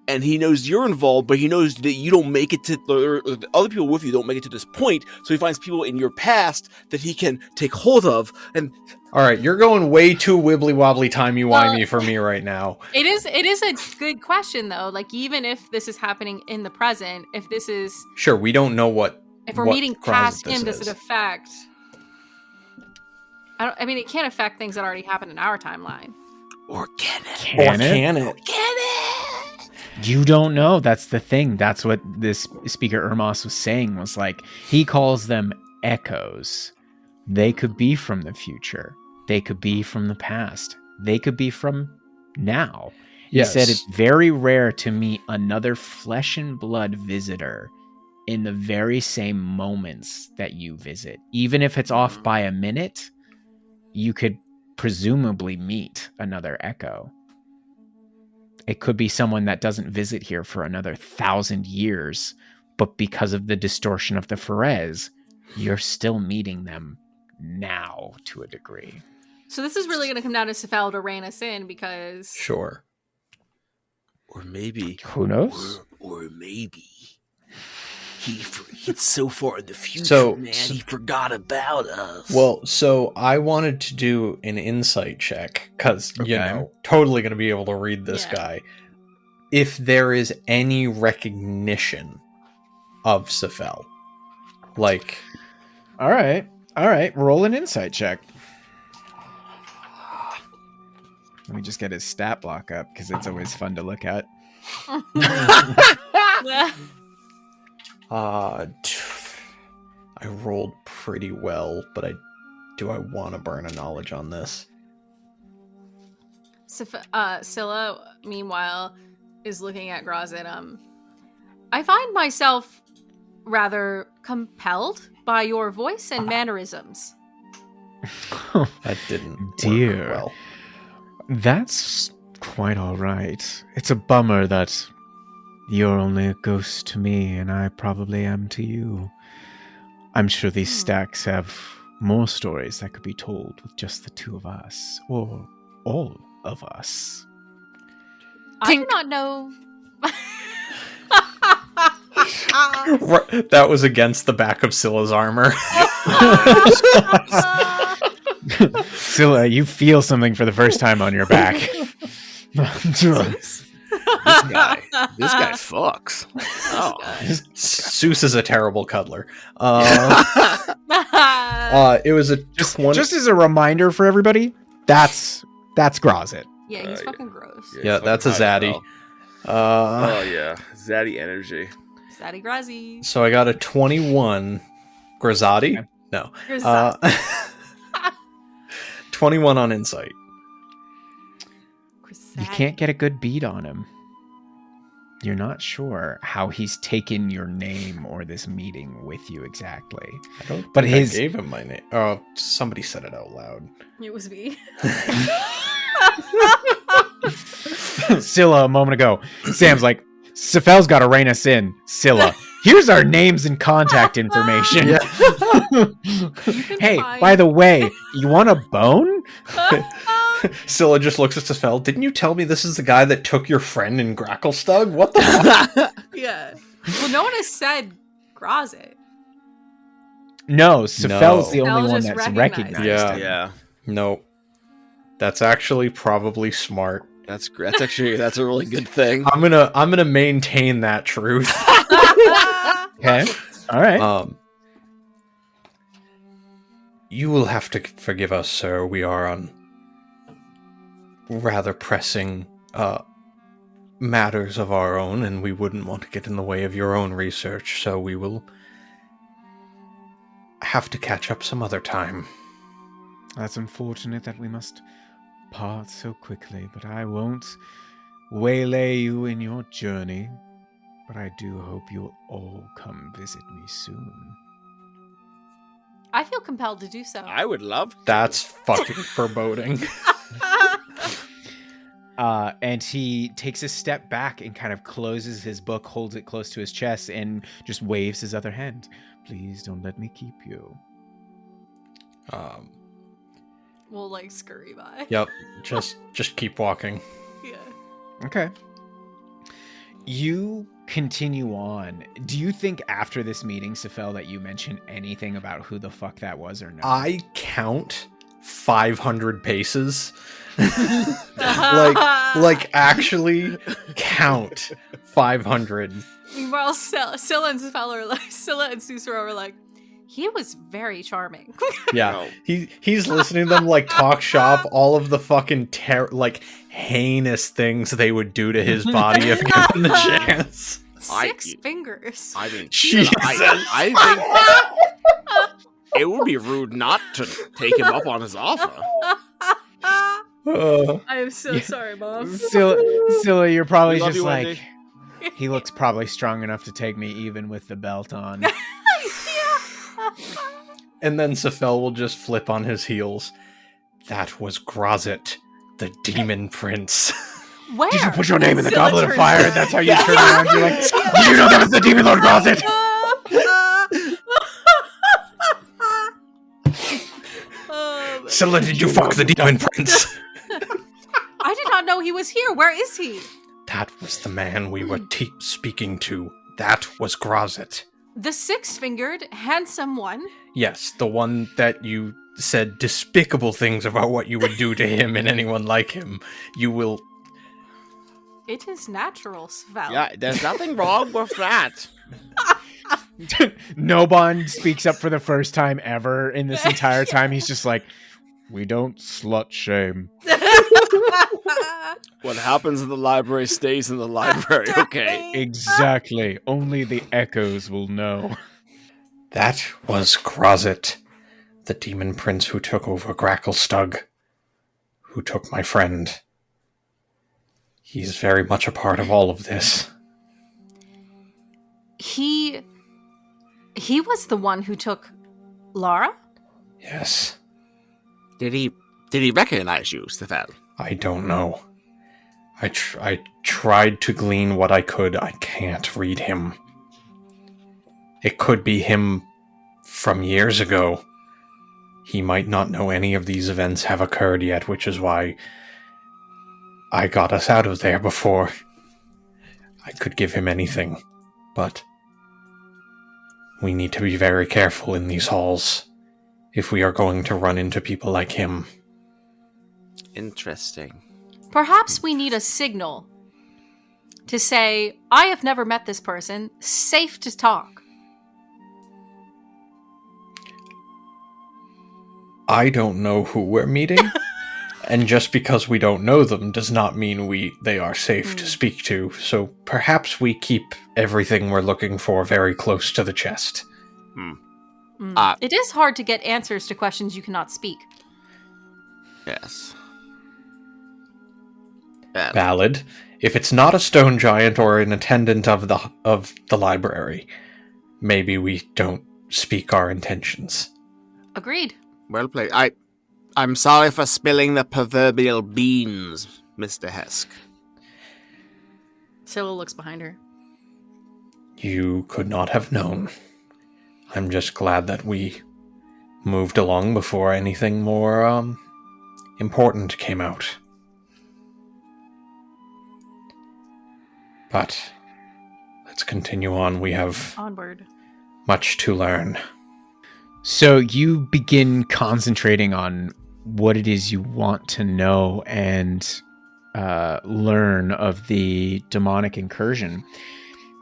and he knows you're involved, but he knows that you don't make it to or the other people with you don't make it to this point, so he finds people in your past that he can take hold of. And All right, you're going way too wibbly wobbly timey wimey for me right now. It is a good question though. Like even if this is happening in the present, if this is Sure, we don't know if we're what meeting causes past him, this does is. it affect? I mean, it can't affect things that already happened in our timeline. or can it? Can it? Can it? Can it? You don't know. That's the thing. That's what this speaker Ermos was saying, was like, he calls them echoes. They could be from the future. They could be from the past. They could be from now. He said it's very rare to meet another flesh and blood visitor in the very same moments that you visit. Even if it's off by a minute, you could presumably meet another echo. It could be someone that doesn't visit here for another 1,000 years, but because of the distortion of the Ferez, you're still meeting them now to a degree. So this is really going to come down to Sephel to rein us in because Sure. Or maybe Who knows? Or maybe he's so far in the future, So- man. He forgot about us. Well, so I wanted to do an insight check because, you Okay. know, totally going to be able to read this Yeah. guy. If there is any recognition of Sephel. Like, All right. Roll an insight check. Let me just get his stat block up because it's always fun to look at. I rolled pretty well, but do I want to burn a knowledge on this? Scylla, meanwhile, is looking at Grazit. I find myself rather compelled by your voice and mannerisms. That didn't Dear. work well. That's quite all right. It's a bummer that you're only a ghost to me, and I probably am to you. I'm sure these stacks have more stories that could be told with just the two of us, or all of us. I do not know. That was against the back of Scylla's armor. Scylla, you feel something for the first time on your back. this guy fucks. Oh. Seuss is a terrible cuddler. It was a Just as a reminder for everybody, that's Grazit. Yeah, he's fucking gross. Yeah, that's a zaddy. Oh yeah, zaddy energy. Zaddy Grazzy. So I got a 21. Grazati? Okay. No. Grazati. 21 on insight. You can't get a good beat on him. You're not sure how he's taken your name or this meeting with you exactly. I don't But think his- I gave him my name. Oh, somebody said it out loud. It was me. Scylla a moment ago. Sam's like, Sephel's got to rein us in. Scylla, here's our names and contact information. Hey, find- by the way, you want a bone? Scylla just looks at Sephel. Didn't you tell me this is the guy that took your friend in Gracklestug? What the fuck? Yeah. Well, no one has said Grazit. No, Sephel's the Sephel only one just that's recognized recognized Yeah. him. Yeah, Nope. That's actually probably smart. that's great. That's a really good thing. I'm gonna maintain that truth. Okay. All right. You will have to forgive us, sir. We are on rather pressing matters of our own, and we wouldn't want to get in the way of your own research, so we will have to catch up some other time. That's unfortunate that we must part so quickly, but I won't waylay you in your journey. But I do hope you'll all come visit me soon. I feel compelled to do so. I would love to. That's fucking foreboding. And he takes a step back and kind of closes his book, holds it close to his chest, and just waves his other hand. Please don't let me keep you. We'll like scurry by. Yep. Just keep walking. Yeah. Okay. You continue on. Do you think after this meeting, Sephel, that you mention anything about who the fuck that was or not? I count 500 paces. like actually count 500. Meanwhile, Scylla and Sussaro are like, he was very charming. Yeah, he's listening to them like talk shop, all of the fucking heinous things they would do to his body if given the chance. Six fingers. I mean, Jesus. I think it would be rude not to take him up on his offer. I am so sorry, Mom. Scylla, you're probably Love just you, like, Wendy. he looks probably strong enough to take me even with the belt on. And then Sephel will just flip on his heels. That was Grozit, the demon prince. Where? Did you put your name in the Scylla goblet of turns fire? around. That's how you turn around. You're like, do you know that was the demon lord Grozit? Scylla, did you fuck the demon prince? I did not know he was here. Where is he? That was the man we were speaking to. That was Grozit. The six-fingered, handsome one. Yes, the one that you said despicable things about what you would do to him and anyone like him. You will... It is natural, Sephel. Yeah, there's nothing wrong with that. Nobon speaks up for the first time ever in this entire time. He's just like, we don't slut shame. What happens in the library stays in the library, okay? Exactly. Only the echoes will know. That was Grozit, the demon prince who took over Gracklestug, who took my friend. He's very much a part of all of this. He was the one who took Lara? Yes. Did he recognize you, Sephel? I don't know. I tried to glean what I could. I can't read him. It could be him from years ago. He might not know any of these events have occurred yet, which is why I got us out of there before I could give him anything. But we need to be very careful in these halls if we are going to run into people like him. Interesting. Perhaps we need a signal to say, I have never met this person, safe to talk. I don't know who we're meeting, and just because we don't know them does not mean they are safe to speak to, so perhaps we keep everything we're looking for very close to the chest. It is hard to get answers to questions you cannot speak. Yes. Valid. If it's not a stone giant or an attendant of the library, maybe we don't speak our intentions. Agreed. Well played. I'm sorry for spilling the proverbial beans, Mr. Hesk. Scylla looks behind her. You could not have known. I'm just glad that we moved along before anything more important came out. But let's continue on. We have Onward. much to learn. So you begin concentrating on what it is you want to know and learn of the demonic incursion.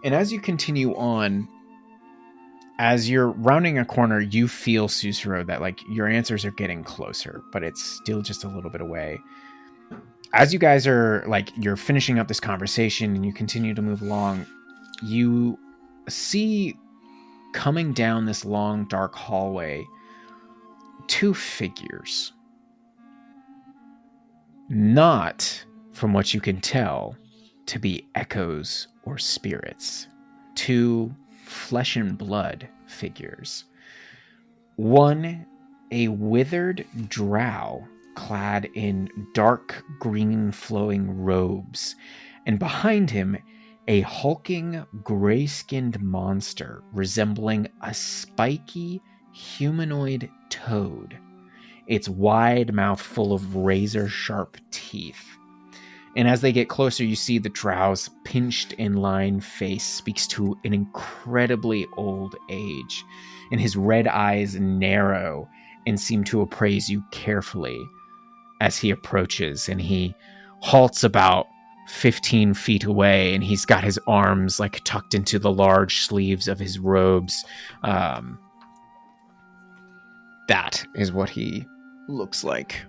And as you continue on, as you're rounding a corner, you feel, Sussaro, that like your answers are getting closer, but it's still just a little bit away. As you guys are like, you're finishing up this conversation and you continue to move along, you see coming down this long, dark hallway, two figures. Not, from what you can tell, to be echoes or spirits. Two flesh and blood figures. One, a withered drow clad in dark green flowing robes, and behind him, a hulking gray-skinned monster resembling a spiky humanoid toad, its wide mouth full of razor-sharp teeth. And as they get closer, you see the Drow's pinched in-line face speaks to an incredibly old age, and his red eyes narrow and seem to appraise you carefully as he approaches, and he halts about 15 feet away, and he's got his arms like tucked into the large sleeves of his robes. That is what he looks like.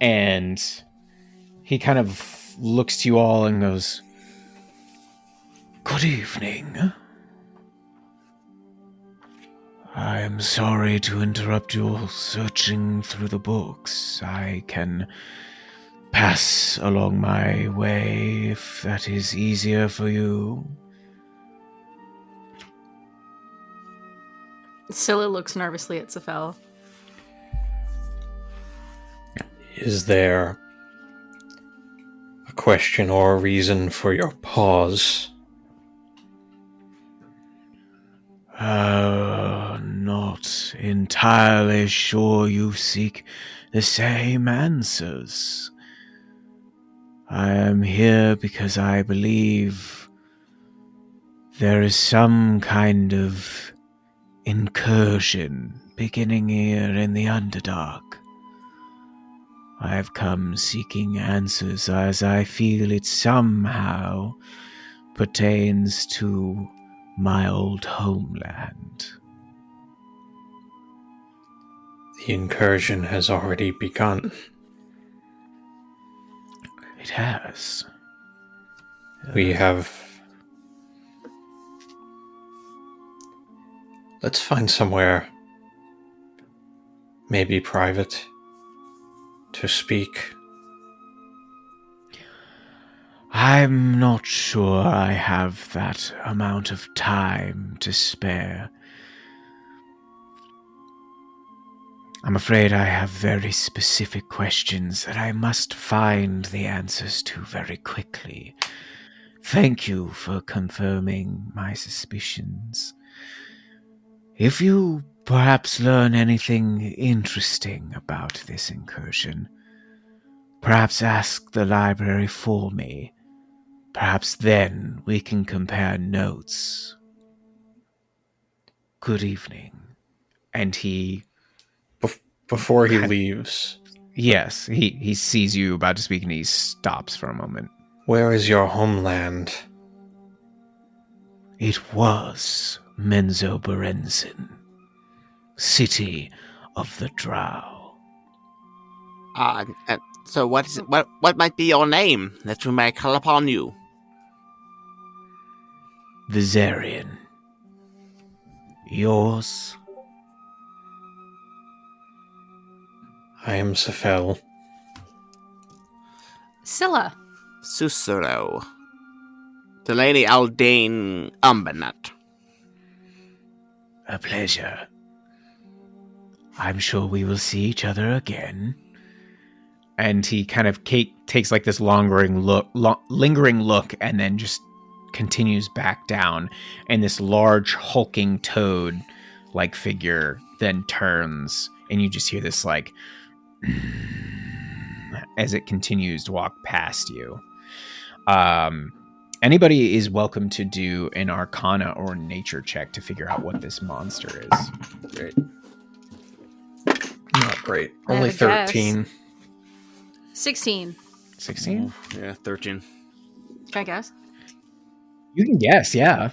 And he kind of looks to you all and goes, "Good evening. I am sorry to interrupt your searching through the books. I can pass along my way if that is easier for you." Scylla looks nervously at Sephel. Is there a question or a reason for your pause? Not entirely sure you seek the same answers. I am here because I believe there is some kind of incursion beginning here in the Underdark. I have come seeking answers as I feel it somehow pertains to my old homeland. The incursion has already begun. It has. We have... Let's find somewhere, maybe private, to speak. I'm not sure I have that amount of time to spare. I'm afraid I have very specific questions that I must find the answers to very quickly. Thank you for confirming my suspicions. If you perhaps learn anything interesting about this incursion, perhaps ask the library for me. Perhaps then we can compare notes. Good evening. And he... Before he leaves... Yes, he sees you about to speak and he stops for a moment. Where is your homeland? It was Menzoberranzan, city of the Drow. So what might be your name that we may call upon you? Viserion. Yours? I am Sephel. Scylla. Sussaro. The Lady Aldane Umbernut. A pleasure. I'm sure we will see each other again. And he kind of takes like this lingering look and then just continues back down. And this large hulking toad-like figure then turns and you just hear this like as it continues to walk past you. Anybody is welcome to do an Arcana or Nature check to figure out what this monster is. Great. Not great. I Only have a 13. 16. 16? Yeah, 13. Can I guess? You can guess, yeah.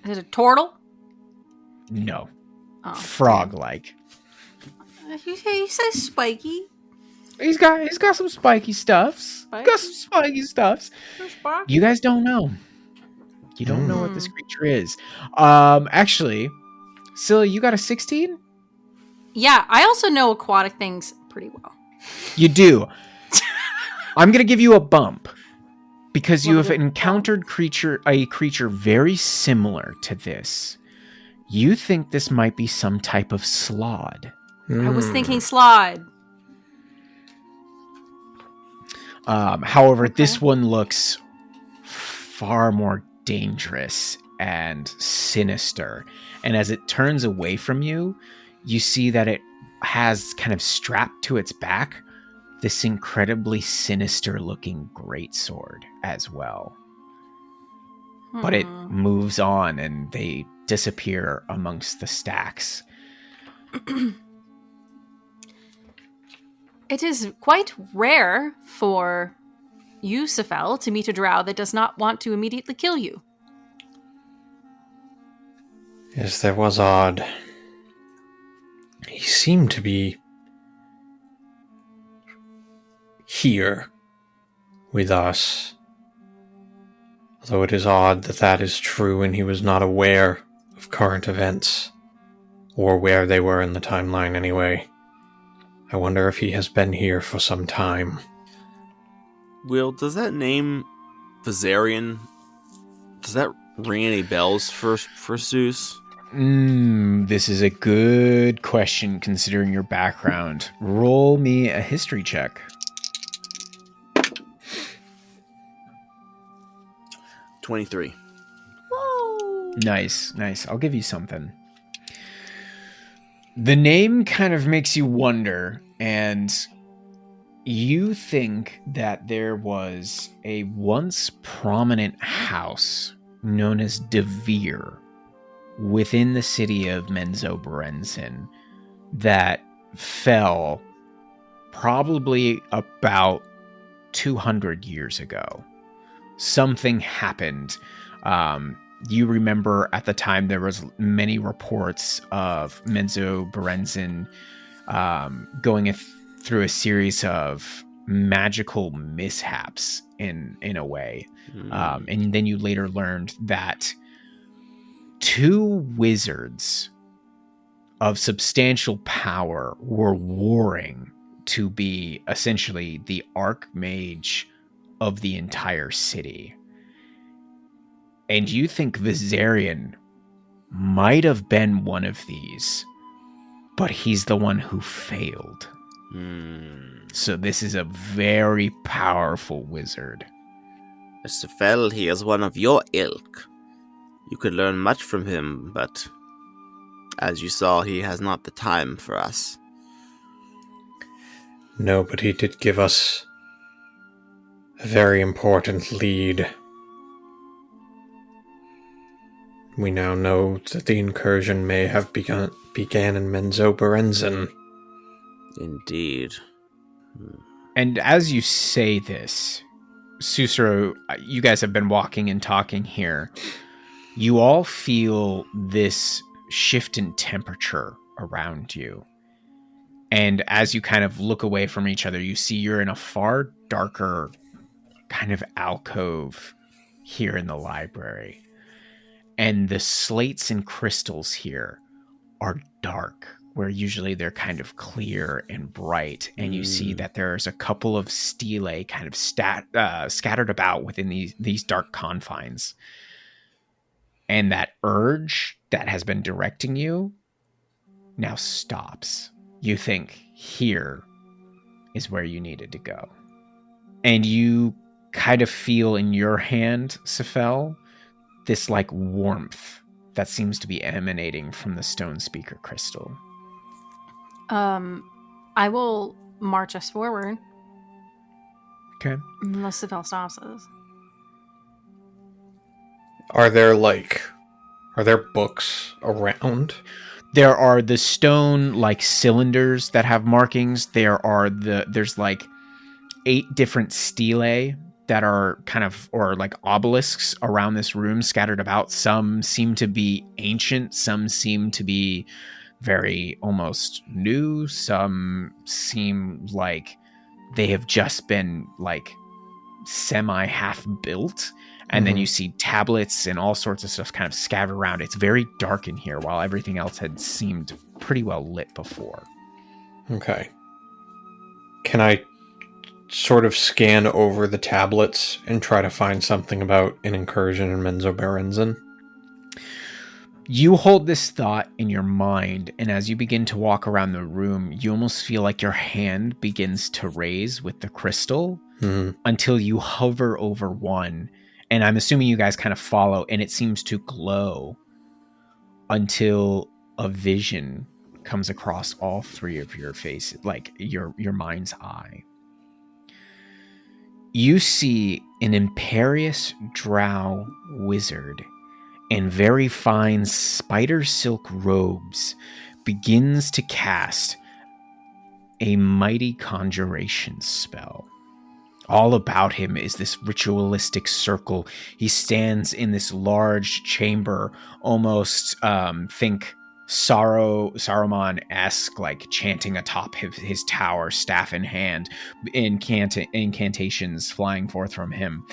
Is it a turtle? No. Oh. Frog-like. He says spiky. He's got some spiky stuffs. Got some spiky stuffs. You guys don't know. You don't know what this creature is. Actually, Scylla, you got a 16? Yeah, I also know aquatic things pretty well. You do. I'm going to give you a bump because you have encountered a creature very similar to this. You think this might be some type of slod. I was thinking slide. However, Okay. this one looks far more dangerous and sinister. And as it turns away from you, you see that it has kind of strapped to its back this incredibly sinister looking greatsword as well. But it moves on and they disappear amongst the stacks. It is quite rare for you, Sephel, to meet a drow that does not want to immediately kill you. Yes, that was odd. He seemed to be here with us. Although it is odd that that is true and he was not aware of current events, or where they were in the timeline anyway. I wonder if he has been here for some time. Will, does that name Viserion, does that ring any bells for Zeus? This is a good question considering your background. Roll me a history check. 23. Whoa! Nice. I'll give you something. The name kind of makes you wonder, and you think that there was a once prominent house known as De Vere within the city of Menzoberranzan that fell probably about 200 years ago. Something happened. You remember at the time there was many reports of Menzoberranzan going through a series of magical mishaps in a way. And then you later learned that 2 wizards of substantial power were warring to be essentially the archmage of the entire city. And you think Viserion might have been one of these, but he's the one who failed. So this is a very powerful wizard. Sephel, he is one of your ilk. You could learn much from him, but as you saw, he has not the time for us. No, but he did give us a very important lead. We now know that the incursion may have began in Menzoberranzan. Indeed. And as you say this, Sussaro, you guys have been walking and talking here. You all feel this shift in temperature around you. And as you kind of look away from each other, you see you're in a far darker kind of alcove here in the library. And the slates and crystals here are dark, where usually they're kind of clear and bright. And you see that there's a couple of stelae kind of scattered about within these dark confines. And that urge that has been directing you now stops. You think here is where you needed to go. And you kind of feel in your hand, Sephel, this like warmth that seems to be emanating from the stone speaker crystal. I will march us forward. Okay. Unless Sephel stops us. Are there books around? There are the stone like cylinders that have markings. There's like 8 different stelae that are kind of, or like obelisks around this room scattered about. Some seem to be ancient. Some seem to be very almost new. Some seem like they have just been like semi half built. And then you see tablets and all sorts of stuff kind of scattered around. It's very dark in here while everything else had seemed pretty well lit before. Okay. Can I sort of scan over the tablets and try to find something about an incursion in Menzoberranzan? You hold this thought in your mind, and as you begin to walk around the room, you almost feel like your hand begins to raise with the crystal until you hover over one. And I'm assuming you guys kind of follow, and it seems to glow until a vision comes across all three of your faces, like your mind's eye. You see an imperious drow wizard in very fine spider silk robes begins to cast a mighty conjuration spell. All about him is this ritualistic circle. He stands in this large chamber, almost think Saruman-esque, like chanting atop his tower, staff in hand, incantations flying forth from him.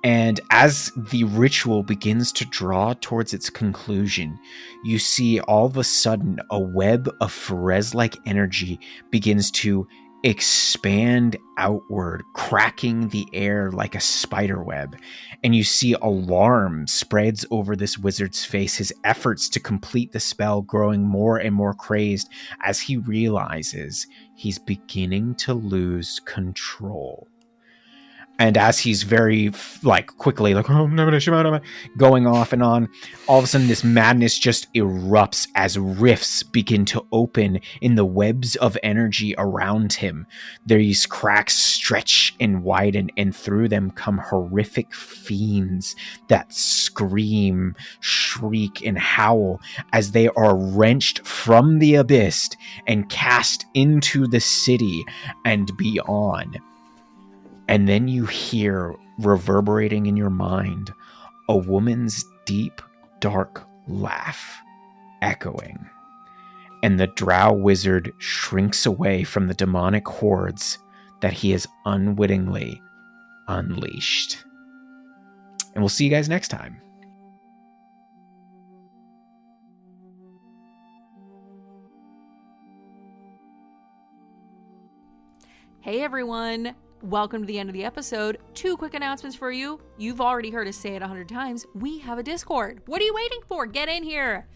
And as the ritual begins to draw towards its conclusion, you see all of a sudden a web of Pharez-like energy begins to expand outward, cracking the air like a spider web. And you see alarm spreads over this wizard's face, his efforts to complete the spell growing more and more crazed as he realizes he's beginning to lose control. And as he's very, quickly, going off and on, all of a sudden this madness just erupts as rifts begin to open in the webs of energy around him. These cracks stretch and widen, and through them come horrific fiends that scream, shriek, and howl as they are wrenched from the abyss and cast into the city and beyond. And then you hear, reverberating in your mind, a woman's deep, dark laugh echoing. And the drow wizard shrinks away from the demonic hordes that he has unwittingly unleashed. And we'll see you guys next time. Hey everyone! Welcome to the end of the episode. 2 quick announcements for you. You've already heard us say it 100 times. We have a Discord. What are you waiting for? Get in here.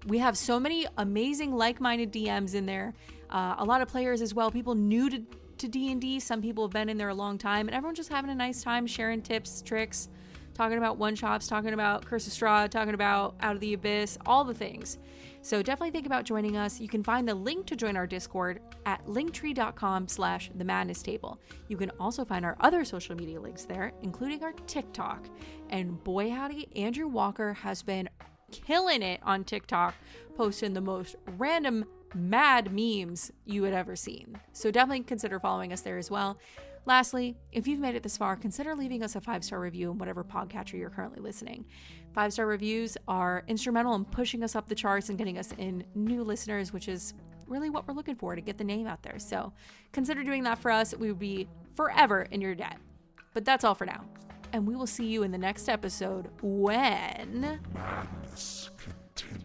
We have so many amazing like-minded DMs in there. A lot of players as well. People new to D&D. Some people have been in there a long time. And everyone's just having a nice time sharing tips, tricks, talking about one-shots, talking about Curse of Strahd, talking about Out of the Abyss, all the things. So definitely think about joining us. You can find the link to join our Discord at linktree.com/themadnesstable. You can also find our other social media links there, including our TikTok. And boy howdy, Andrew Walker has been killing it on TikTok, posting the most random mad memes you had ever seen. So definitely consider following us there as well. Lastly, if you've made it this far, consider leaving us a 5-star review in whatever podcatcher you're currently listening. 5-star reviews are instrumental in pushing us up the charts and getting us in new listeners, which is really what we're looking for to get the name out there. So consider doing that for us. We would be forever in your debt. But that's all for now. And we will see you in the next episode when... Madness continues.